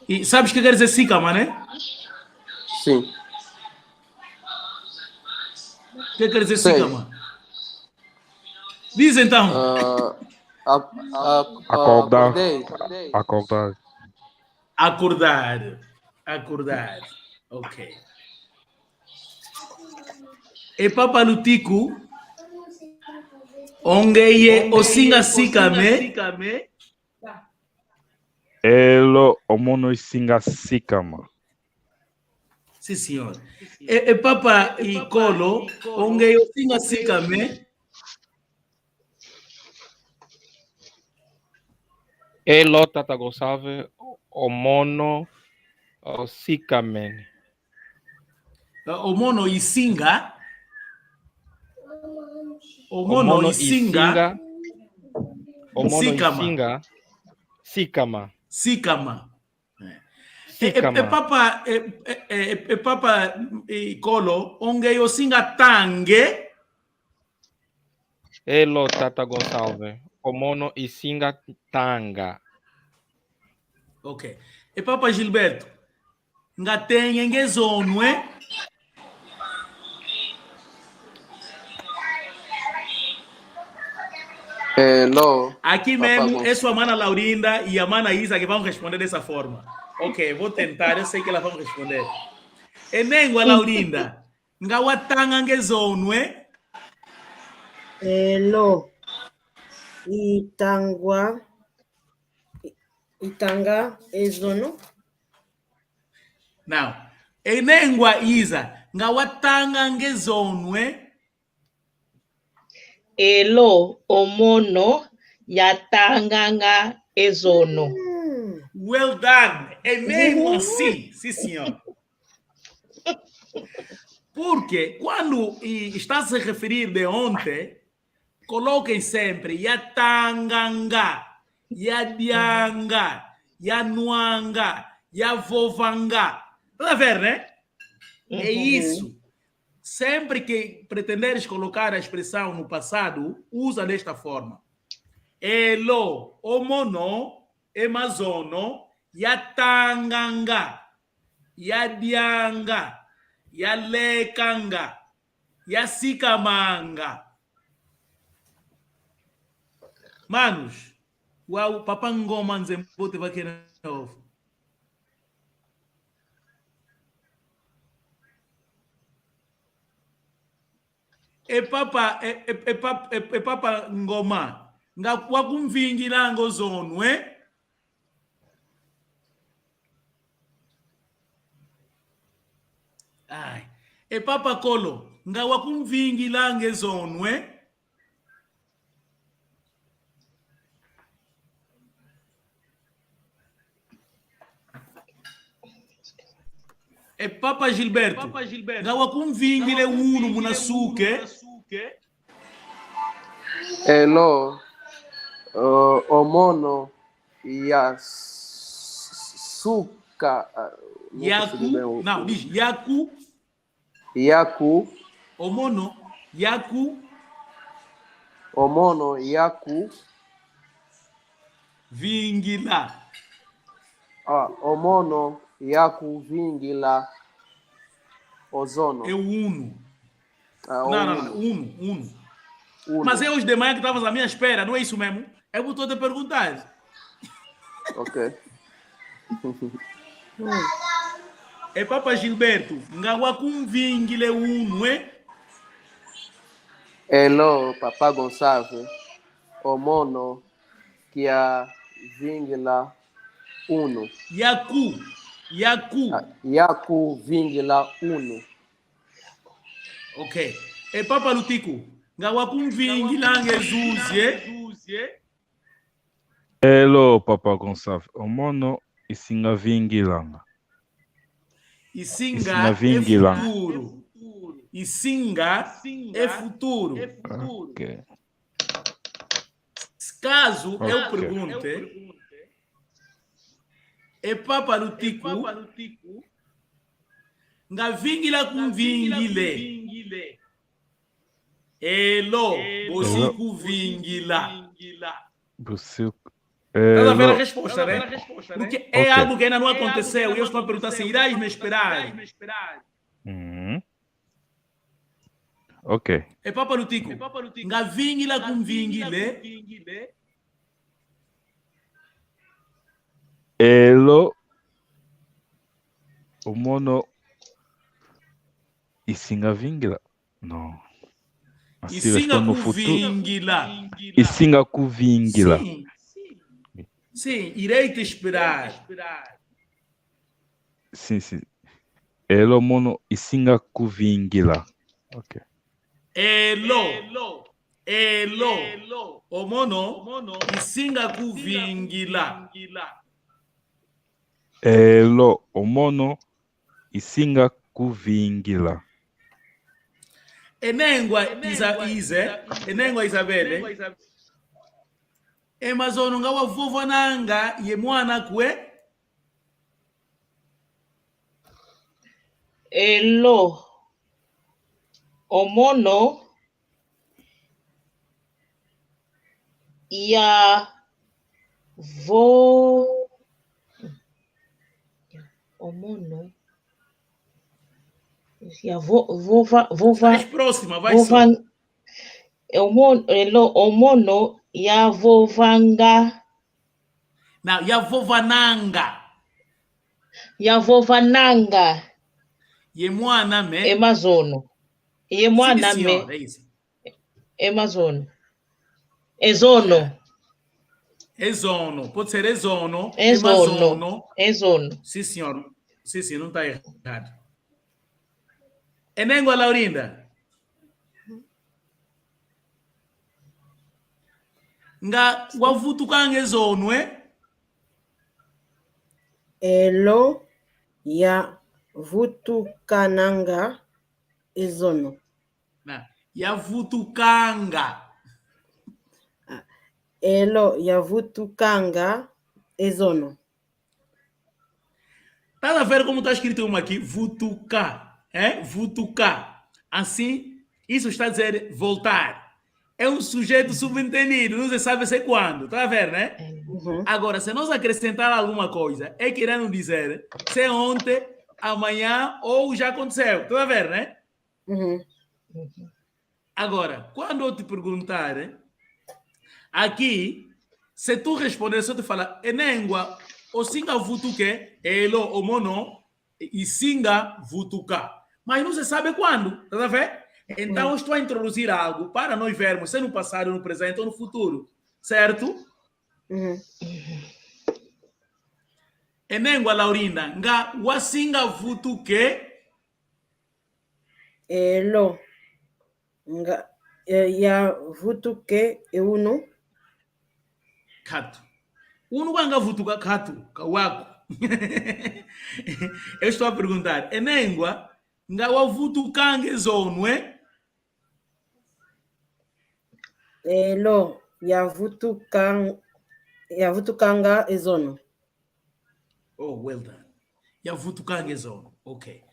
[SPEAKER 1] E sabes o que quer dizer sikama, né?
[SPEAKER 7] Sim.
[SPEAKER 1] O que quer dizer sikama? Diz então. Acordar. Ok. E Papa Lutico, ongeye osinga sikame.
[SPEAKER 8] Elo Omono Isinga Sikama.
[SPEAKER 1] Sim, senhor. E Papa e Colo, ongeye osinga sikame.
[SPEAKER 4] Elo Tata Gonçalves, Omono, Sikamen.
[SPEAKER 1] Omono Isinga.
[SPEAKER 4] Omono Isinga. Omono
[SPEAKER 1] Sikama.
[SPEAKER 4] Isinga. Sikama.
[SPEAKER 1] Sikama.
[SPEAKER 4] Sikama.
[SPEAKER 1] Papa Kolo, onge yo singa tange.
[SPEAKER 4] Elo Tata Gonçalves, Omono Isinga Tanga.
[SPEAKER 1] Ok. Papa Gilberto, nga tenye ngezonwe.
[SPEAKER 7] Hello.
[SPEAKER 1] Aqui mesmo, é sua mana Laurinda e a mana Isa que vão responder dessa forma. Ok, vou tentar, eu sei que elas vão responder. Enengwa Laurinda, nga watanga ngezonwe.
[SPEAKER 2] Hello. Itanga ezono.
[SPEAKER 1] Now, enengwa Isa, nga watanga ngezonwe.
[SPEAKER 6] Elo Omono Yatanganga Ezono.
[SPEAKER 1] Well done. É mesmo assim, sim senhor. Porque quando está a se referir de ontem, coloquem sempre Yatanganga, Yadianga, Yanuanga, Yavovanga. Está a ver, né? É isso. Sempre que pretenderes colocar a expressão no passado, usa desta forma. Elo, Omono, Emazono, Yatanganga, Yadianga, Yalekanga, Yasikamanga. Manos, o papangoma nzembote vai querer novo. Papa ngoma nga wakumvingira ngozonwe. Ai, Papa Kolo nga wakumvingira ngezonwe. Papa Gilberto nga wakumvingira uno munasuke.
[SPEAKER 7] Hello. Omono Yasuka.
[SPEAKER 1] Yaku. Não, diz Yaku.
[SPEAKER 7] Yaku.
[SPEAKER 1] Omono Yaku.
[SPEAKER 7] Omono Yaku.
[SPEAKER 1] Vingila.
[SPEAKER 7] Omono Yaku Vingila Ozono.
[SPEAKER 1] É uno. Não, uno. Mas é os demais que estavam à minha espera, não é isso mesmo? Eu estou a te perguntar.
[SPEAKER 7] Ok.
[SPEAKER 1] Papa Gilberto, ngawa kumvingile uno,
[SPEAKER 7] Hello, Papa Gonçalves. Omono Kia Vingila Uno.
[SPEAKER 1] Yaku.
[SPEAKER 7] Yaku Vingila Uno.
[SPEAKER 1] Ok. Papa Lutico, ngawa kumvingila ngezuzie.
[SPEAKER 8] Hello, Papa Gonçalves. Omono Isinga Vingilanga.
[SPEAKER 1] Isinga é futuro. Isinga é futuro.
[SPEAKER 8] Okay.
[SPEAKER 1] Caso eu pergunte, Papa Lutico, nga vingila com vingile. Elo, bosiku vingila.
[SPEAKER 8] Bosiku.
[SPEAKER 1] Estás a ver a resposta, né? Porque é algo que ainda não aconteceu. E eu estou a perguntar se irás me esperar.
[SPEAKER 8] Ok.
[SPEAKER 1] Papa Lutico, nga vingila com vingile.
[SPEAKER 8] Elo Omono Isinga Vingila. Não.
[SPEAKER 1] Isinga no futuro.
[SPEAKER 8] Isinga Kuvingila.
[SPEAKER 1] Sim, irei te esperar.
[SPEAKER 8] Sim. Elo Mono Isinga Kuvingila. Ok.
[SPEAKER 1] Elo elo omono isinga kuvingila.
[SPEAKER 8] Elo omono isinga kuvingila.
[SPEAKER 1] Enengwa Isabele emazono nga wavuva nanga ye mwana kwe
[SPEAKER 6] elo omono ya omono ya vova
[SPEAKER 1] próxima, vai
[SPEAKER 6] omono ya vovanga.
[SPEAKER 1] Não, ya vovananga.
[SPEAKER 6] Ya vovananga.
[SPEAKER 1] Ye mwana me.
[SPEAKER 6] Emazono. Ye mwana
[SPEAKER 1] Sim,
[SPEAKER 6] me.
[SPEAKER 1] É isso.
[SPEAKER 6] Emazono. Ezono.
[SPEAKER 1] Ezono. Pode ser ezono.
[SPEAKER 6] Ezono. Ezono.
[SPEAKER 1] Sim, senhor. Sim, não está errado. Enengwa Laurinda. Nga wavutukanga ezono,
[SPEAKER 2] Elo ya vutukananga ezono.
[SPEAKER 1] Ya vutukanga.
[SPEAKER 2] Elo ya vutukanga ezono.
[SPEAKER 1] Tá a ver como está escrito uma aqui? Vutucar. Vutucar. Assim, isso está a dizer voltar. É um sujeito subentendido, não se sabe se quando. Tá a ver, né? Agora, se nós acrescentar alguma coisa, é querendo dizer se é ontem, amanhã ou já aconteceu. Tá a ver, né? Agora, quando eu te perguntar, aqui, se tu responder, se eu te falar, enengwa, o singa vutuke, elo o mono, e singa vutuka. Mas não se sabe quando, tá a ver? Então, eu estou a introduzir algo para nós vermos se no passado, no presente ou no futuro, certo? Enengwa Laurinda, nga wasinga vutuke?
[SPEAKER 2] Elo nga ya vutuke uno.
[SPEAKER 1] Kato. Uno wanga vutuka kato, kawako. Eu estou a perguntar, enengwa nga wavutukanga ezono,
[SPEAKER 2] Elo ya vutukanga ezono.
[SPEAKER 1] Oh, well done. Ya vutukanga ezono. Ok.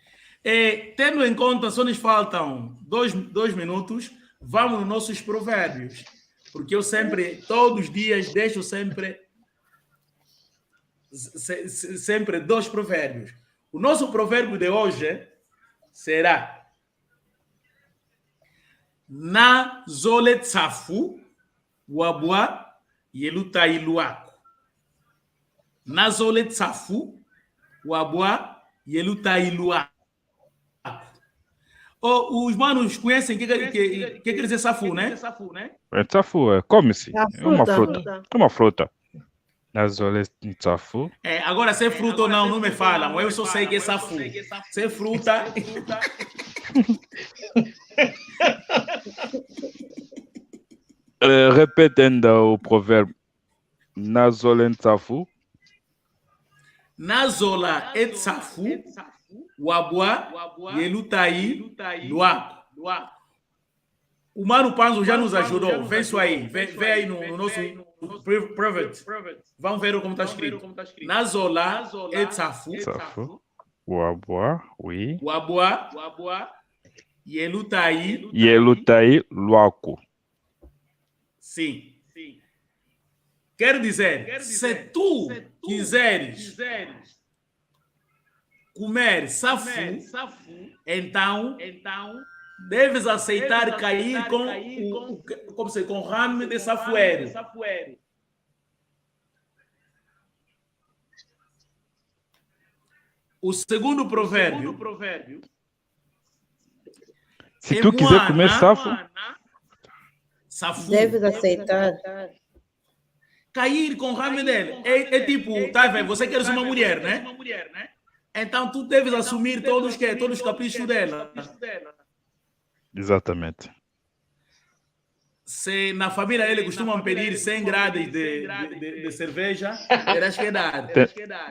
[SPEAKER 1] Tendo em conta, só nos faltam dois minutos, vamos nos nossos provérbios. Porque eu sempre, todos os dias, deixo sempre dois provérbios. O nosso provérbio de hoje será na zoletsafu wabwa yeluta iluako. Na zoletsafu wabwa yeluta iluako. Os manos conhecem o que quer dizer safu, né?
[SPEAKER 8] Safu come-se. É uma fruta. É uma fruta. Safu.
[SPEAKER 1] Agora, se é fruta ou não me falam. Eu só sei que é safu. Se é fruta...
[SPEAKER 8] Repetendo o provérbio. Nazola etsafu.
[SPEAKER 1] Nazola etsafu. Wabwa yelutai luako. O Mano Panzo já nos ajudou. Vê isso aí. Vê aí no nosso provérbio. Vamos ver como está escrito. Nazola etsafu.
[SPEAKER 8] Wabwa, oui.
[SPEAKER 1] Wabwa yelutai
[SPEAKER 8] luako.
[SPEAKER 1] Sim. Quer dizer, se tu quiseres comer safu, então deves aceitar cair com o ramo de safuero. O segundo provérbio.
[SPEAKER 8] Se tu quiser comer safu,
[SPEAKER 2] deves aceitar.
[SPEAKER 1] Cair com o ramo dele. É tipo, tá vendo? Você quer ser uma mulher, né? Então tu deves assumir todos os caprichos dela.
[SPEAKER 8] Exatamente.
[SPEAKER 1] se na família ele costumam pedir 100 graus de cerveja, terás que dar.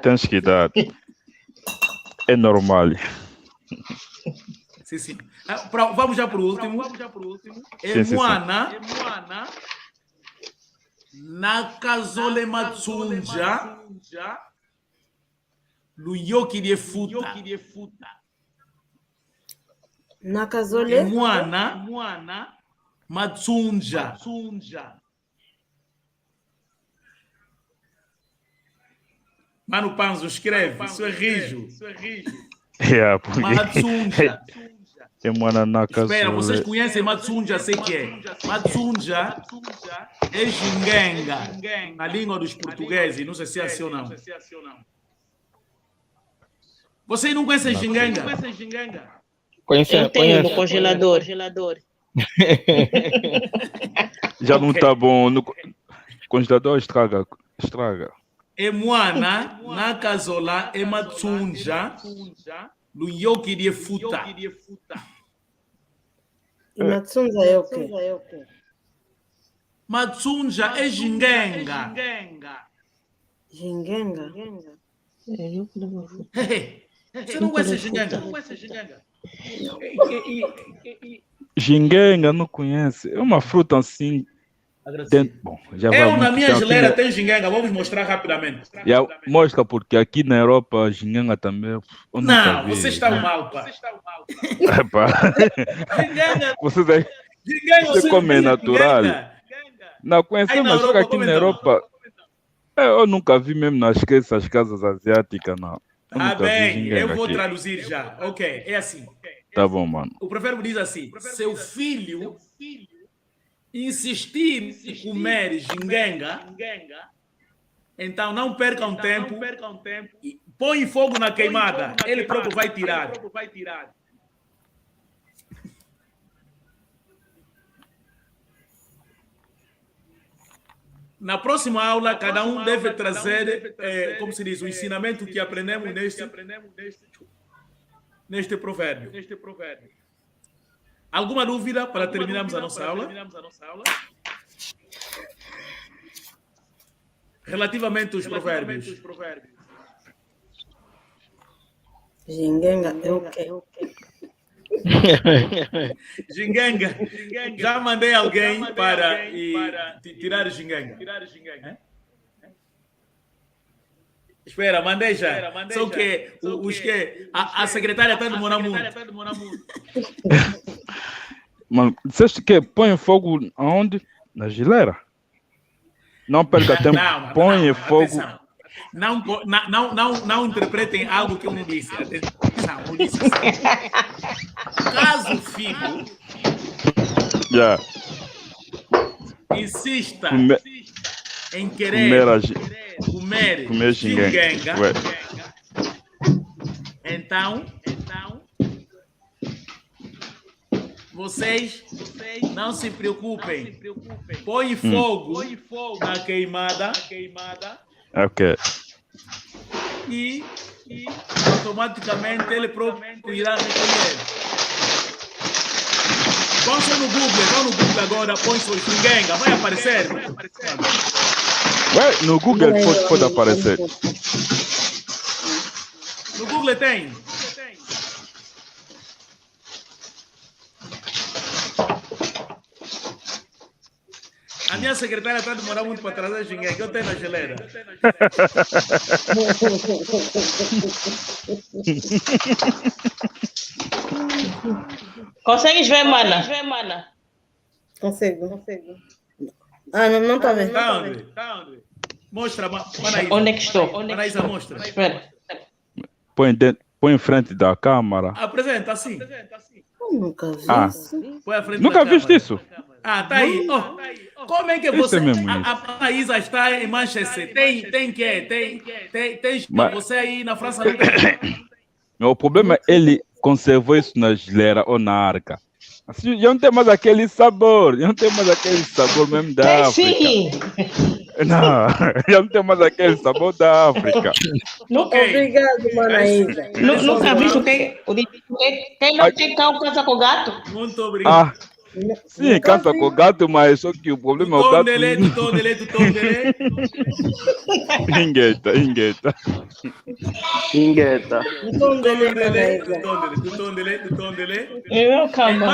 [SPEAKER 8] Tens que dar. É normal.
[SPEAKER 1] Sim, sim. Vamos já para o último.
[SPEAKER 8] Sim.
[SPEAKER 1] Moana Nakazole Matsunja Luyoki de Futa.
[SPEAKER 2] Nakazole
[SPEAKER 1] Moana Matsunja. Mano Panzo, escreve. Isso é rijo.
[SPEAKER 8] Porque...
[SPEAKER 1] Matsunja.
[SPEAKER 8] É Moana Nakazole.
[SPEAKER 1] Espera, vocês conhecem Matsunja, sei que é. Matsunja é gingenga, na língua dos portugueses. Não sei se é assim ou não. Vocês não conhecem gingenga?
[SPEAKER 6] Eu tenho no congelador.
[SPEAKER 8] Já não tá bom. No congelador estraga.
[SPEAKER 1] É Moana Nakazola é Matsunja Luyoki de Futa.
[SPEAKER 2] E Matsunja é o quê?
[SPEAKER 1] Matsunja é gingenga.
[SPEAKER 2] Gingenga?
[SPEAKER 1] Você não conhece gingenga?
[SPEAKER 8] Gingenga não conhece. É uma fruta assim. Dentro. Bom, já vai
[SPEAKER 1] Na minha geleira
[SPEAKER 8] aqui,
[SPEAKER 1] tem gingenga. Vamos mostrar rapidamente.
[SPEAKER 8] Mostra, porque aqui na Europa a gingenga também.
[SPEAKER 1] Não, você está mal, pá.
[SPEAKER 8] Você come natural. Não conhecemos, mas aqui na Europa. Eu nunca vi mesmo essas casas asiáticas, não.
[SPEAKER 1] Bem, eu vou traduzir já. Ok, é assim.
[SPEAKER 8] Tá bom, mano.
[SPEAKER 1] O provérbio diz assim: seu filho insistir em comer gingenga, então não percam tempo, põe fogo na queimada, ele próprio vai tirar. Na próxima aula, cada um deve trazer, como se diz, o ensinamento que aprendemos neste provérbio. Alguma dúvida para terminarmos a nossa aula? Relativamente aos provérbios.
[SPEAKER 2] Gingenga é o quê?
[SPEAKER 1] Gingenga. Já mandei alguém para tirar gingenga. Espera, mandei já. Só que a secretária está demorando muito.
[SPEAKER 8] Mano, disseste que põe fogo aonde? Na geleira? Não perca tempo. Põe fogo.
[SPEAKER 1] Atenção. Não interpretem algo que eu não disse. Atenção, eu disse assim. Caso o filho insista em querer comer gingenga, então vocês não se preocupem. Põe fogo na queimada.
[SPEAKER 8] Ok.
[SPEAKER 1] E automaticamente ele próprio irá recolher. Vão no Google agora, põe sua gingenga, vai aparecer.
[SPEAKER 8] No Google pode aparecer.
[SPEAKER 1] No Google tem. A minha secretária está demorando muito para trazer gingenga, que eu tenho na geleira.
[SPEAKER 6] Consegues ver, mana?
[SPEAKER 2] Consigo. Ah, não está vendo.
[SPEAKER 1] Tá onde? Mostra, Manaísa.
[SPEAKER 6] Onde é que estou?
[SPEAKER 1] Manaísa, mostra.
[SPEAKER 6] Espera.
[SPEAKER 8] Põe em frente da câmara.
[SPEAKER 1] Apresenta assim.
[SPEAKER 2] Eu nunca vi isso.
[SPEAKER 1] Põe à frente
[SPEAKER 8] Nunca
[SPEAKER 1] da
[SPEAKER 8] viste
[SPEAKER 1] câmera.
[SPEAKER 8] isso?
[SPEAKER 1] Tá aí. Como é que você...
[SPEAKER 8] é mesmo isso.
[SPEAKER 1] A Manaísa está em Manchester. Tem você aí na França não tem.
[SPEAKER 8] O problema é ele conservou isso na geleira ou na arca. Assim, já não tem mais aquele sabor. Já não tem mais aquele sabor mesmo da África.
[SPEAKER 6] Sim.
[SPEAKER 8] Não, já não tem mais aquele sabor da África.
[SPEAKER 2] Obrigado, Manaísa.
[SPEAKER 6] Nunca vi quem não tem cão casa com gato?
[SPEAKER 1] Muito obrigado.
[SPEAKER 8] Sim, canta com o gato, mas só que o problema é o gato.
[SPEAKER 1] Tutondele.
[SPEAKER 8] Ingueta.
[SPEAKER 1] Tutondele.
[SPEAKER 6] Calma.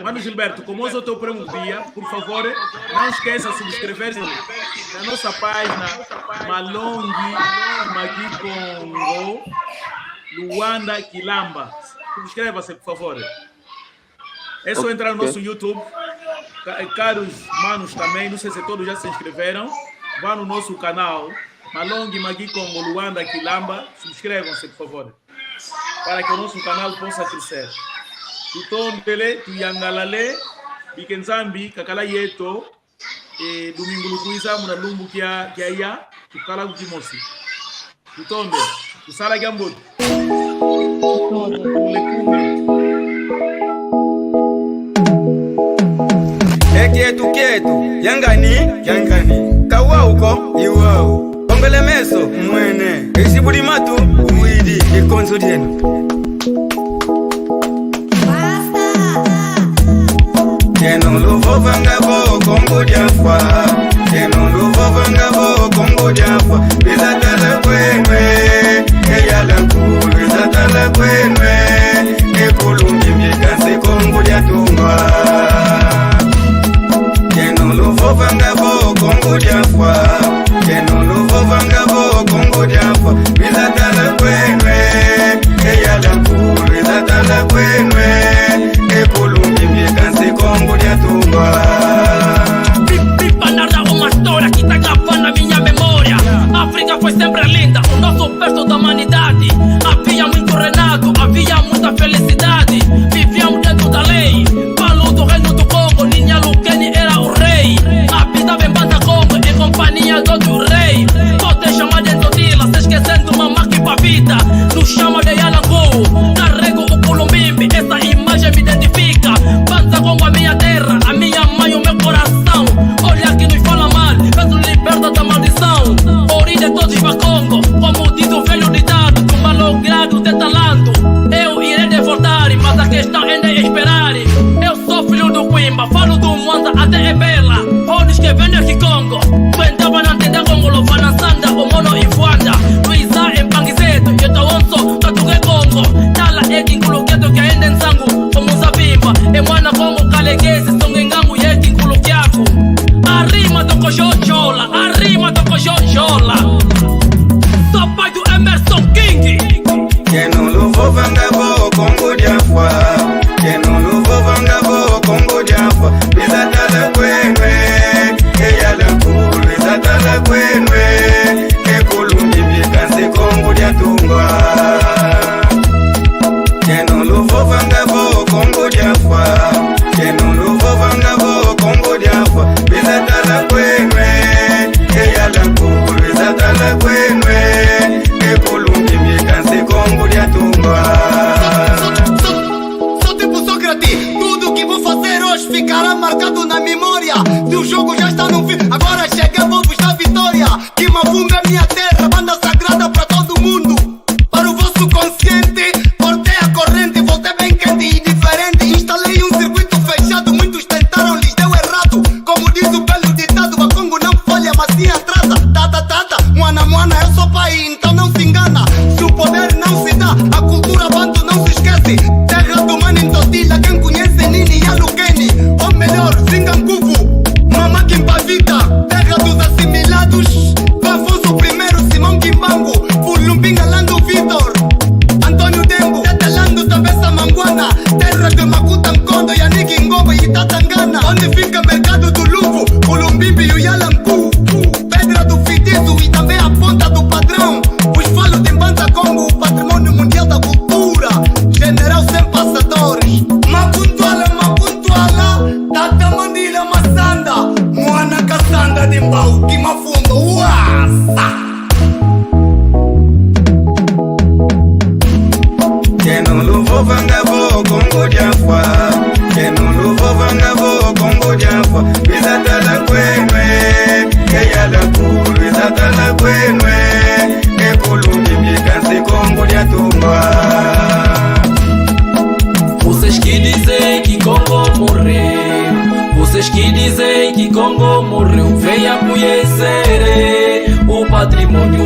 [SPEAKER 1] Mano Gilberto, como hoje é o teu primeiro dia, por favor, não esqueça de se inscrever na nossa página Malongi Magi Congo Luanda Quilamba. Inscreva-se, por favor. É só entrar no nosso YouTube. Caros manos também, não sei se todos já se inscreveram. Vá no nosso canal Malongi Magi Congo Luanda Quilamba. Subscrevam-se, por favor, para que o nosso canal possa crescer. Tutondele, tuyangalale, bikenzambi, kakala yeto, domingo lukuiza, muna lumbu kia ya, tukala kukimosi. Tutonde, tusala gamboto.
[SPEAKER 10] Quieto, yangani, kawauko, iwau, ombele meso, mwene, isibudi matu, uwidi, ikonso dienu. Yeno luvo vangavo, kongo diafwa, yeno luvo vangavo, kongo diafwa, bizatala kwenwe, eyala ku, bizatala kwenwe, ekulungi mikase kongo diatungwa. Vangavo Congo diafwa, keno luvo vangavo Congo diafwa, bizatala kwenwe, eyala ku, bizatala kwenwe, ekulungi mikansi Congo diatumba.
[SPEAKER 11] Pipa narra uma história que tá gravando na minha memória. África foi sempre linda, o nosso berço da humanidade. Havia muito renato, havia muita felicidade. Vivíamos dentro da lei, Palu do reino do Congo, Ninha Lukeni era o rei. Habitava em Banda Congo, em companhia do outro rei. Pode chamar de Totila, se esquecer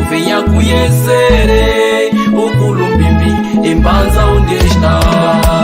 [SPEAKER 11] venha conhecer o Culumbimbi, em Banza onde está.